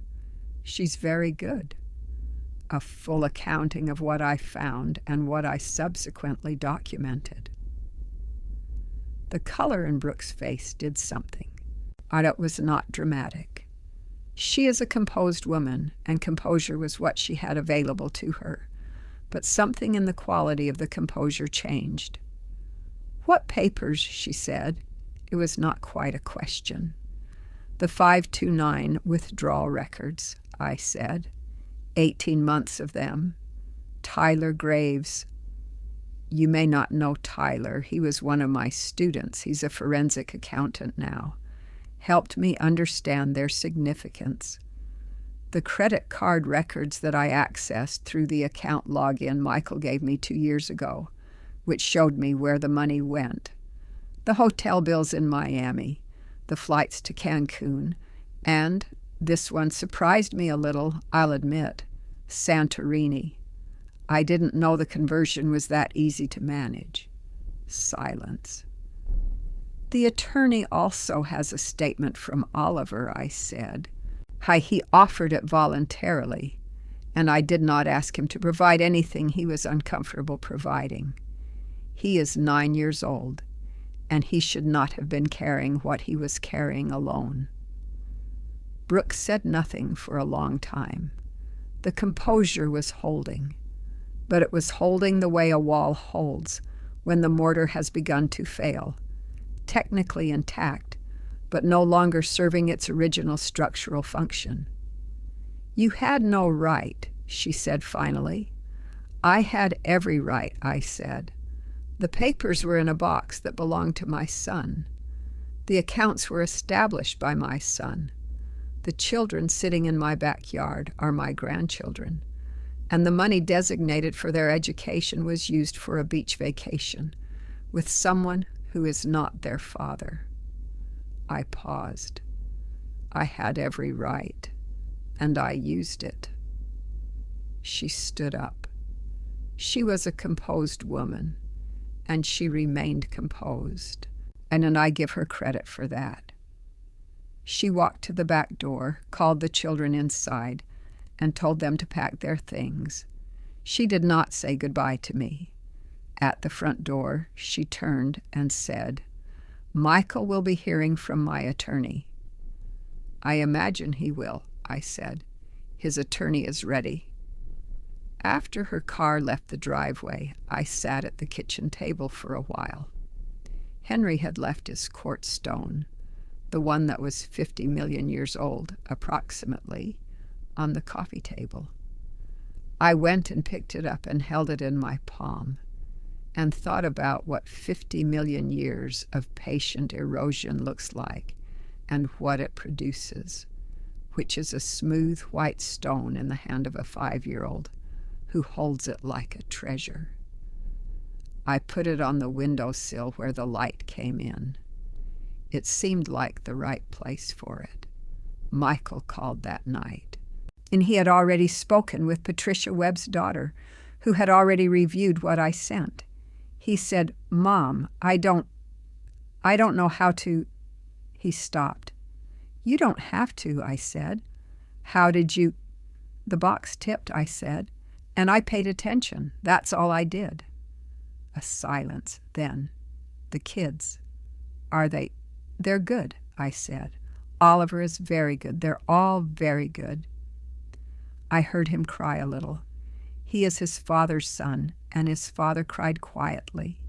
She's very good. A full accounting of what I found and what I subsequently documented." The color in Brooks' face did something, and it was not dramatic. She is a composed woman, and composure was what she had available to her, but something in the quality of the composure changed. "What papers?" she said. It was not quite a question. "The 529 withdrawal records," I said. 18 months of them. Tyler Graves. You may not know Tyler. He was one of my students. He's a forensic accountant now. Helped me understand their significance. The credit card records that I accessed through the account login Michael gave me 2 years ago, which showed me where the money went. The hotel bills in Miami, the flights to Cancun, And this one surprised me a little, I'll admit. Santorini. I didn't know the conversion was that easy to manage. Silence. The attorney also has a statement from Oliver, I said. He offered it voluntarily, and I did not ask him to provide anything he was uncomfortable providing. He is 9 years old, and he should not have been carrying what he was carrying alone. Brooke said nothing for a long time. The composure was holding, but it was holding the way a wall holds when the mortar has begun to fail, technically intact, but no longer serving its original structural function. You had no right, she said finally. I had every right, I said. The papers were in a box that belonged to my son. The accounts were established by my son. The children sitting in my backyard are my grandchildren, and the money designated for their education was used for a beach vacation with someone who is not their father. I paused. I had every right, and I used it. She stood up. She was a composed woman, and she remained composed, and I give her credit for that. She walked to the back door, called the children inside, and told them to pack their things. She did not say goodbye to me. At the front door, she turned and said, Michael will be hearing from my attorney. I imagine he will, I said. His attorney is ready. After her car left the driveway, I sat at the kitchen table for a while. Henry had left his quartz stone, the one that was 50 million years old, approximately, on the coffee table. I went and picked it up and held it in my palm, and thought about what 50 million years of patient erosion looks like and what it produces, which is a smooth white stone in the hand of a 5-year-old who holds it like a treasure. I put it on the windowsill where the light came in. It seemed like the right place for it. Michael called that night, and he had already spoken with Patricia Webb's daughter, who had already reviewed what I sent. He said, Mom, I don't know how to... He stopped. You don't have to, I said. How did you... The box tipped, I said, and I paid attention. That's all I did. A silence. Then, the kids. Are they... They're good, I said. Oliver is very good. They're all very good. I heard him cry a little. He is his father's son, and his father cried quietly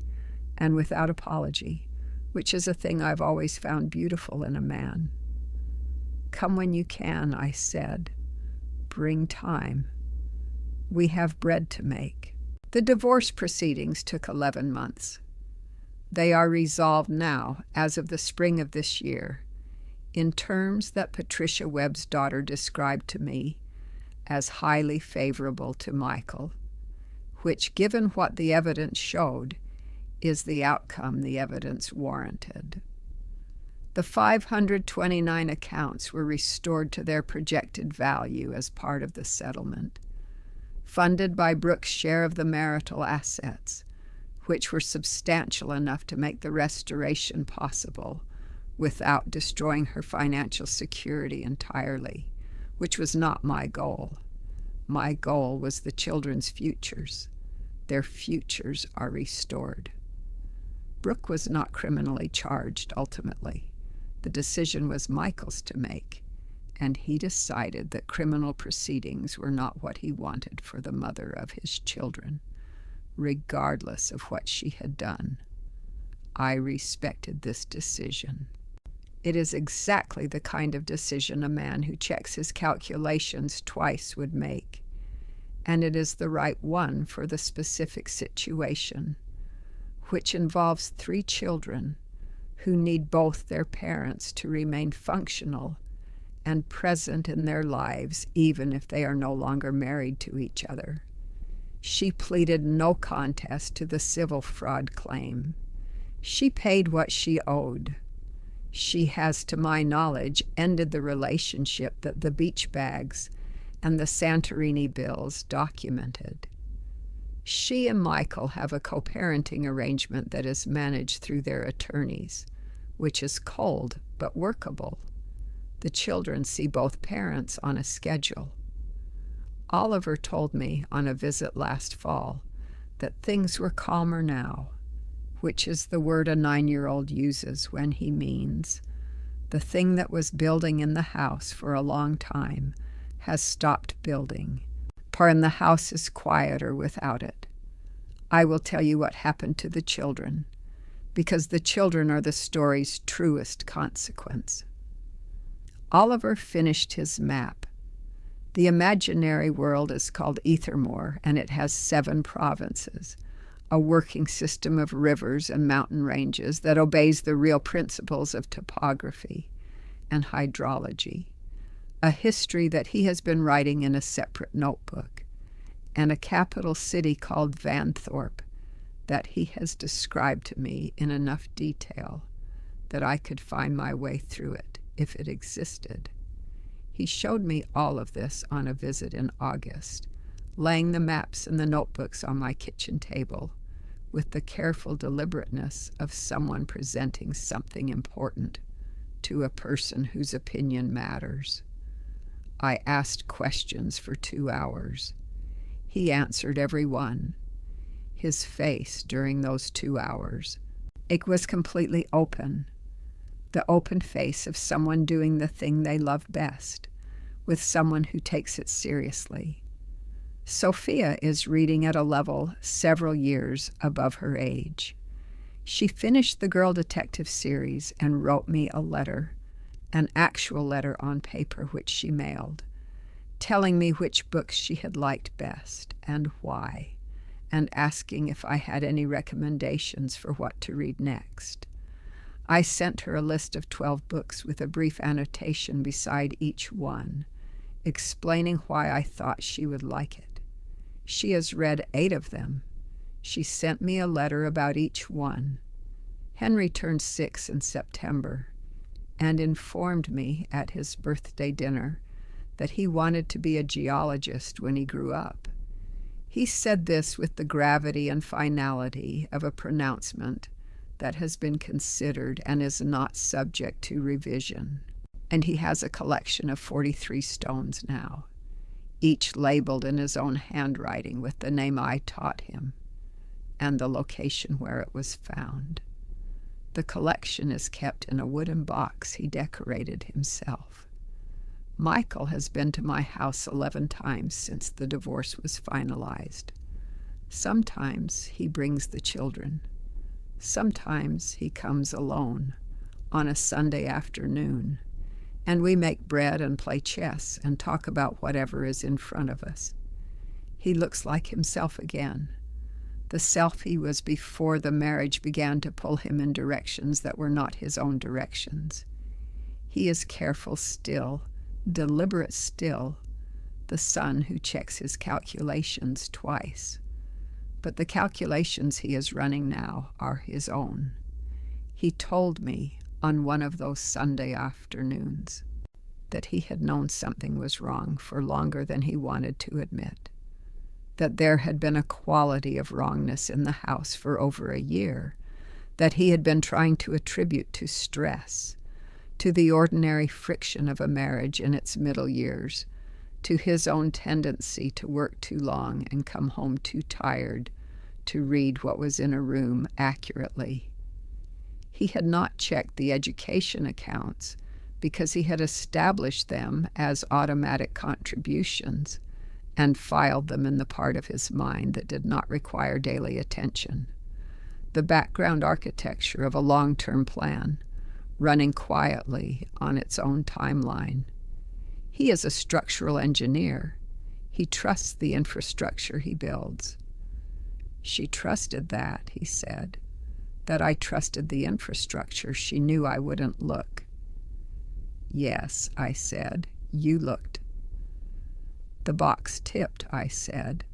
and without apology, which is a thing I've always found beautiful in a man. Come when you can, I said. Bring time. We have bread to make. The divorce proceedings took 11 months. They are resolved now, as of the spring of this year, in terms that Patricia Webb's daughter described to me as highly favorable to Michael, which, given what the evidence showed, is the outcome the evidence warranted. The 529 accounts were restored to their projected value as part of the settlement, funded by Brooke's share of the marital assets, which were substantial enough to make the restoration possible without destroying her financial security entirely, which was not my goal. My goal was the children's futures. Their futures are restored. Brooke was not criminally charged ultimately. The decision was Michael's to make, and he decided that criminal proceedings were not what he wanted for the mother of his children, regardless of what she had done. I respected this decision. It is exactly the kind of decision a man who checks his calculations twice would make, and it is the right one for the specific situation, which involves 3 children who need both their parents to remain functional and present in their lives, even if they are no longer married to each other. She pleaded no contest to the civil fraud claim. She paid what she owed. She has, to my knowledge, ended the relationship that the beach bags and the Santorini bills documented. She and Michael have a co-parenting arrangement that is managed through their attorneys, which is cold but workable. The children see both parents on a schedule. Oliver told me on a visit last fall that things were calmer now, which is the word a 9-year-old uses when he means the thing that was building in the house for a long time has stopped building, and the house is quieter without it. I will tell you what happened to the children, because the children are the story's truest consequence. Oliver finished his map. The imaginary world is called Ethermore, and it has 7 provinces, a working system of rivers and mountain ranges that obeys the real principles of topography and hydrology, a history that he has been writing in a separate notebook, and a capital city called Vanthorpe that he has described to me in enough detail that I could find my way through it if it existed. He showed me all of this on a visit in August, laying the maps and the notebooks on my kitchen table with the careful deliberateness of someone presenting something important to a person whose opinion matters. I asked questions for 2 hours. He answered every one. His face during those 2 hours, it was completely open, the open face of someone doing the thing they love best, with someone who takes it seriously. Sophia is reading at a level several years above her age. She finished the Girl Detective series and wrote me a letter, an actual letter on paper which she mailed, telling me which books she had liked best and why, and asking if I had any recommendations for what to read next. I sent her a list of 12 books with a brief annotation beside each one, explaining why I thought she would like it. She has read 8 of them. She sent me a letter about each one. Henry turned 6 in September and informed me at his birthday dinner that he wanted to be a geologist when he grew up. He said this with the gravity and finality of a pronouncement that has been considered and is not subject to revision. And he has a collection of 43 stones now, each labeled in his own handwriting with the name I taught him and the location where it was found. The collection is kept in a wooden box he decorated himself. Michael has been to my house 11 times since the divorce was finalized. Sometimes he brings the children. Sometimes he comes alone on a Sunday afternoon, and we make bread and play chess and talk about whatever is in front of us. He looks like himself again, the self he was before the marriage began to pull him in directions that were not his own directions. He is careful still, deliberate still, the son who checks his calculations twice. But the calculations he is running now are his own. He told me on one of those Sunday afternoons that he had known something was wrong for longer than he wanted to admit, that there had been a quality of wrongness in the house for over a year, that he had been trying to attribute to stress, to the ordinary friction of a marriage in its middle years, to his own tendency to work too long and come home too tired to read what was in a room accurately. He had not checked the education accounts because he had established them as automatic contributions and filed them in the part of his mind that did not require daily attention. The background architecture of a long-term plan, running quietly on its own timeline. He is a structural engineer. He trusts the infrastructure he builds. She trusted that, he said, that I trusted the infrastructure. She knew I wouldn't look. Yes, I said, you looked. The box tipped, I said,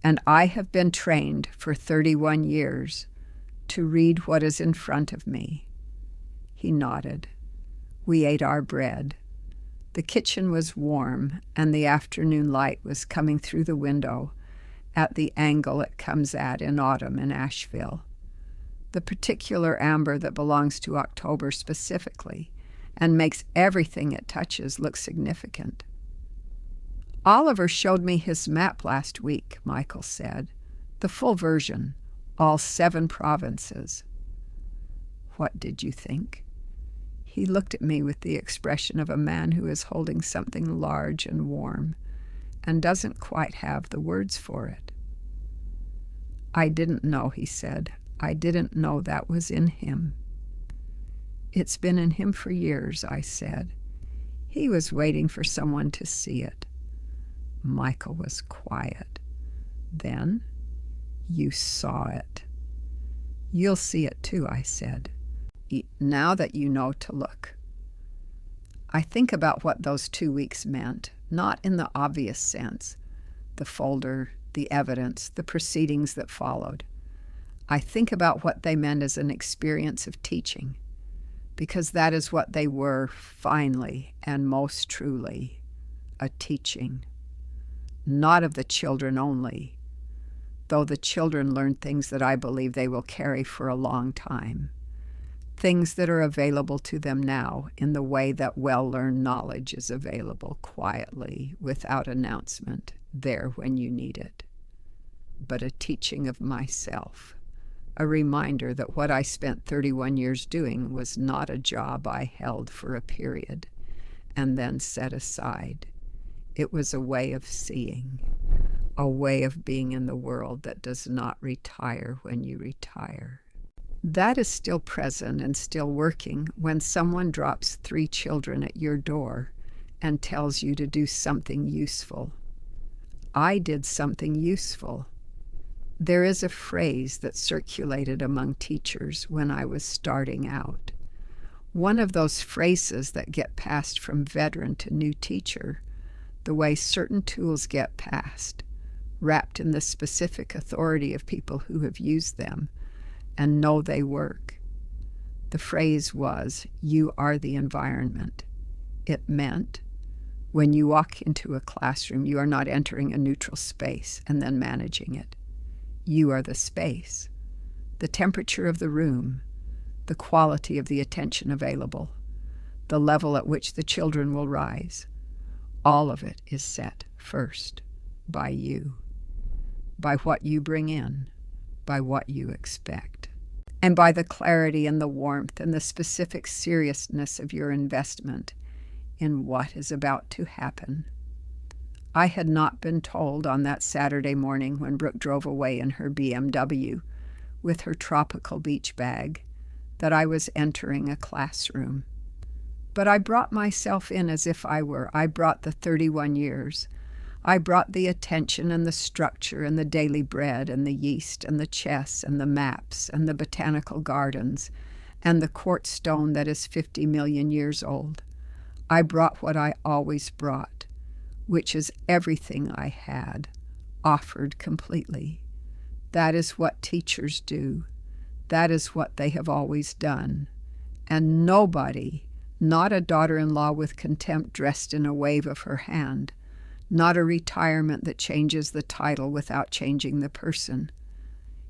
and I have been trained for 31 years to read what is in front of me. He nodded. We ate our bread. The kitchen was warm, and the afternoon light was coming through the window at the angle it comes at in autumn in Asheville, the particular amber that belongs to October specifically and makes everything it touches look significant. Oliver showed me his map last week, Michael said. The full version, all 7 provinces. What did you think? He looked at me with the expression of a man who is holding something large and warm and doesn't quite have the words for it. I didn't know, he said. I didn't know that was in him. It's been in him for years, I said. He was waiting for someone to see it. Michael was quiet. Then, you saw it. You'll see it too, I said, now that you know to look. I think about what those 2 weeks meant, not in the obvious sense, the folder, the evidence, the proceedings that followed. I think about what they meant as an experience of teaching, because that is what they were finally and most truly, a teaching. Not of the children only, though the children learned things that I believe they will carry for a long time, things that are available to them now in the way that well-learned knowledge is available quietly, without announcement, there when you need it. But a teaching of myself, a reminder that what I spent 31 years doing was not a job I held for a period and then set aside. It was a way of seeing, a way of being in the world that does not retire when you retire. That is still present and still working when someone drops 3 children at your door and tells you to do something useful. I did something useful. There is a phrase that circulated among teachers when I was starting out. One of those phrases that get passed from veteran to new teacher, the way certain tools get passed, wrapped in the specific authority of people who have used them and know they work. The phrase was, "You are the environment." It meant, when you walk into a classroom, you are not entering a neutral space and then managing it. You are the space, the temperature of the room, the quality of the attention available, the level at which the children will rise. All of it is set first by you, by what you bring in, by what you expect, and by the clarity and the warmth and the specific seriousness of your investment in what is about to happen. I had not been told on that Saturday morning when Brooke drove away in her BMW with her tropical beach bag that I was entering a classroom. But I brought myself in as if I were. I brought the 31 years. I brought the attention and the structure and the daily bread and the yeast and the chess and the maps and the botanical gardens and the quartz stone that is 50 million years old. I brought what I always brought, which is everything I had, offered completely. That is what teachers do. That is what they have always done. And nobody, not a daughter-in-law with contempt dressed in a wave of her hand, not a retirement that changes the title without changing the person,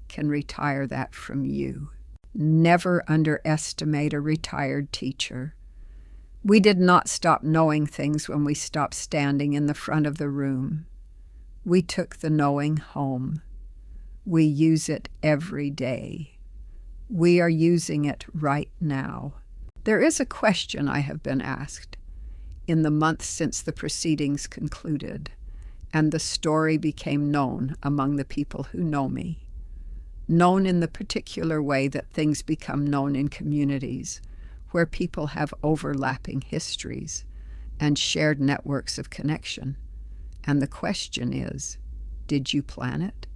can retire that from you. Never underestimate a retired teacher. We did not stop knowing things when we stopped standing in the front of the room. We took the knowing home. We use it every day. We are using it right now. There is a question I have been asked in the months since the proceedings concluded and the story became known among the people who know me, known in the particular way that things become known in communities where people have overlapping histories and shared networks of connection. And the question is, did you plan it?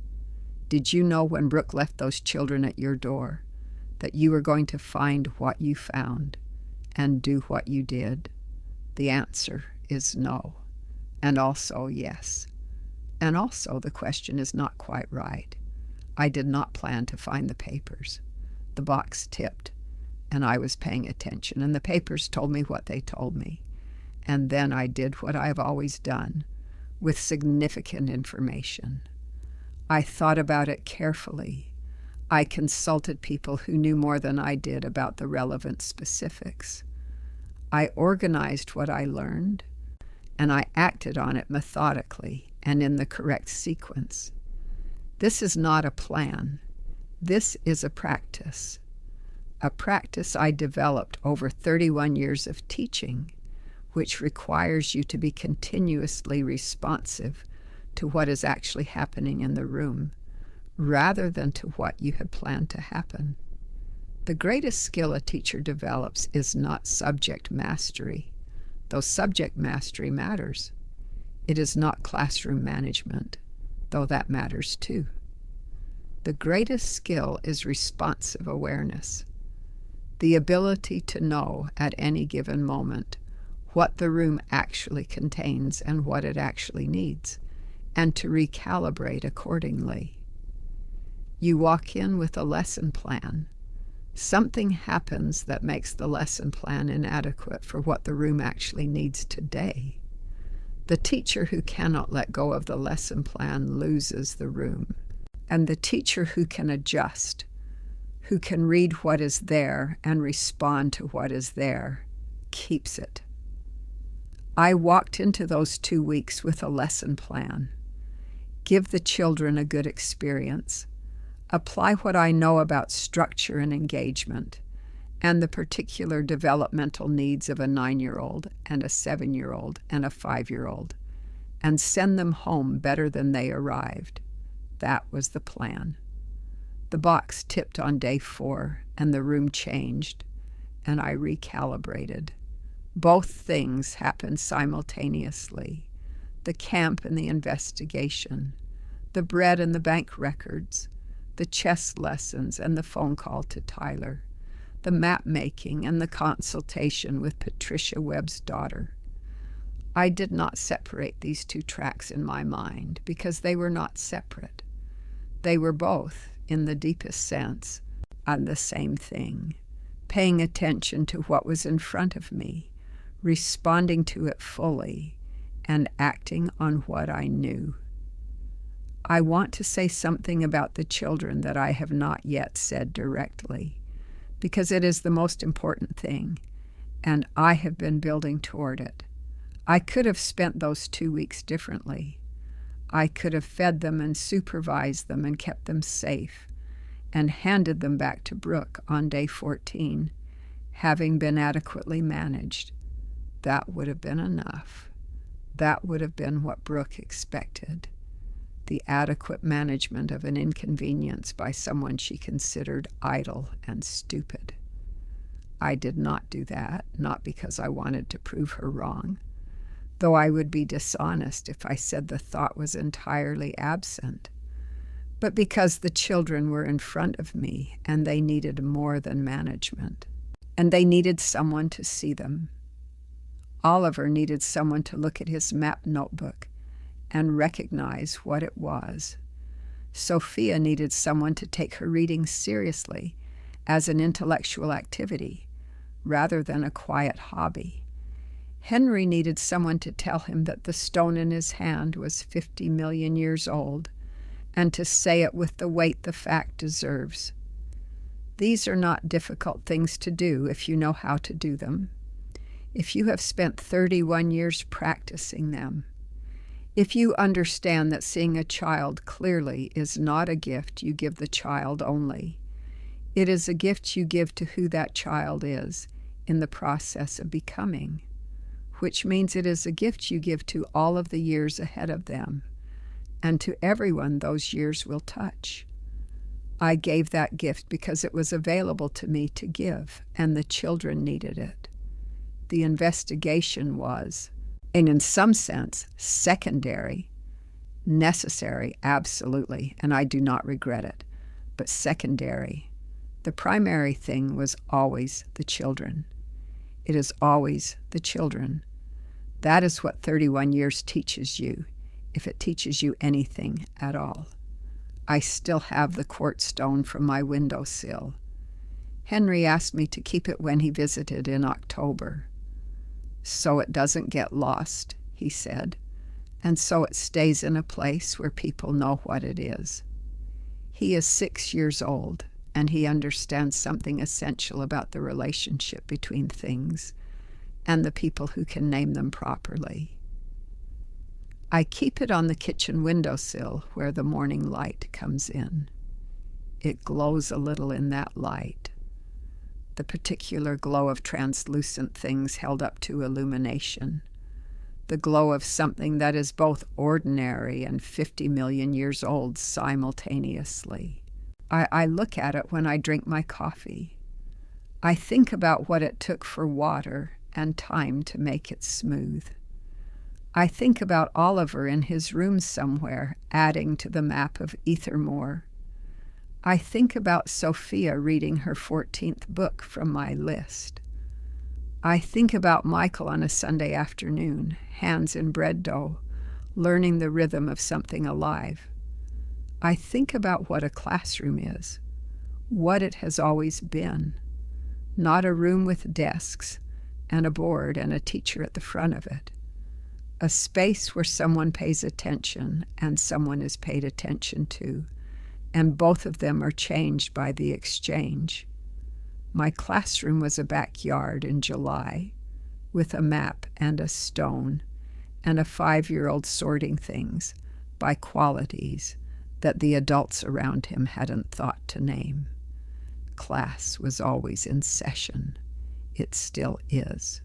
Did you know when Brooke left those children at your door that you were going to find what you found and do what you did? The answer is no, and also yes. And also the question is not quite right. I did not plan to find the papers. The box tipped, and I was paying attention, and the papers told me what they told me. And then I did what I've always done, with significant information. I thought about it carefully. I consulted people who knew more than I did about the relevant specifics. I organized what I learned, and I acted on it methodically and in the correct sequence. This is not a plan. This is a practice I developed over 31 years of teaching, which requires you to be continuously responsive to what is actually happening in the room, rather than to what you had planned to happen. The greatest skill a teacher develops is not subject mastery, though subject mastery matters. It is not classroom management, though that matters too. The greatest skill is responsive awareness, the ability to know at any given moment what the room actually contains and what it actually needs, and to recalibrate accordingly. You walk in with a lesson plan. Something happens that makes the lesson plan inadequate for what the room actually needs today. The teacher who cannot let go of the lesson plan loses the room. And the teacher who can adjust, who can read what is there and respond to what is there, keeps it. I walked into those 2 weeks with a lesson plan. Give the children a good experience. Apply what I know about structure and engagement and the particular developmental needs of a 9-year-old and a 7-year-old and a 5-year-old, and send them home better than they arrived. That was the plan. The box tipped on day 4, and the room changed, and I recalibrated. Both things happened simultaneously: the camp and the investigation, the bread and the bank records, the chess lessons and the phone call to Tyler, the map making and the consultation with Patricia Webb's daughter. I did not separate these 2 tracks in my mind because they were not separate. They were both, in the deepest sense, on the same thing, paying attention to what was in front of me, responding to it fully, and acting on what I knew. I want to say something about the children that I have not yet said directly, because it is the most important thing, and I have been building toward it. I could have spent those 2 weeks differently. I could have fed them and supervised them and kept them safe and handed them back to Brooke on day 14, having been adequately managed. That would have been enough. That would have been what Brooke expected: the adequate management of an inconvenience by someone she considered idle and stupid. I did not do that, not because I wanted to prove her wrong, though I would be dishonest if I said the thought was entirely absent, but because the children were in front of me and they needed more than management, and they needed someone to see them. Oliver needed someone to look at his map notebook and recognize what it was. Sophia needed someone to take her reading seriously as an intellectual activity rather than a quiet hobby. Henry needed someone to tell him that the stone in his hand was 50 million years old, and to say it with the weight the fact deserves. These are not difficult things to do if you know how to do them, if you have spent 31 years practicing them, if you understand that seeing a child clearly is not a gift you give the child only. It is a gift you give to who that child is in the process of becoming, which means it is a gift you give to all of the years ahead of them, and to everyone those years will touch. I gave that gift because it was available to me to give, and the children needed it. The investigation was, and in some sense, secondary, necessary, absolutely, and I do not regret it, but secondary. The primary thing was always the children. It is always the children. That is what 31 years teaches you, if it teaches you anything at all. I still have the quartz stone from my windowsill. Henry asked me to keep it when he visited in October. So it doesn't get lost, he said, and so it stays in a place where people know what it is. He is 6 years old, and he understands something essential about the relationship between things and the people who can name them properly. I keep it on the kitchen windowsill where the morning light comes in. It glows a little in that light, the particular glow of translucent things held up to illumination, the glow of something that is both ordinary and 50 million years old simultaneously. I look at it when I drink my coffee. I think about what it took for water and time to make it smooth. I think about Oliver in his room somewhere, adding to the map of Ethermore. I think about Sophia reading her 14th book from my list. I think about Michael on a Sunday afternoon, hands in bread dough, learning the rhythm of something alive. I think about what a classroom is, what it has always been. Not a room with desks and a board and a teacher at the front of it. A space where someone pays attention and someone is paid attention to, and both of them are changed by the exchange. My classroom was a backyard in July, with a map and a stone, and a 5-year-old sorting things by qualities that the adults around him hadn't thought to name. Class was always in session. It still is.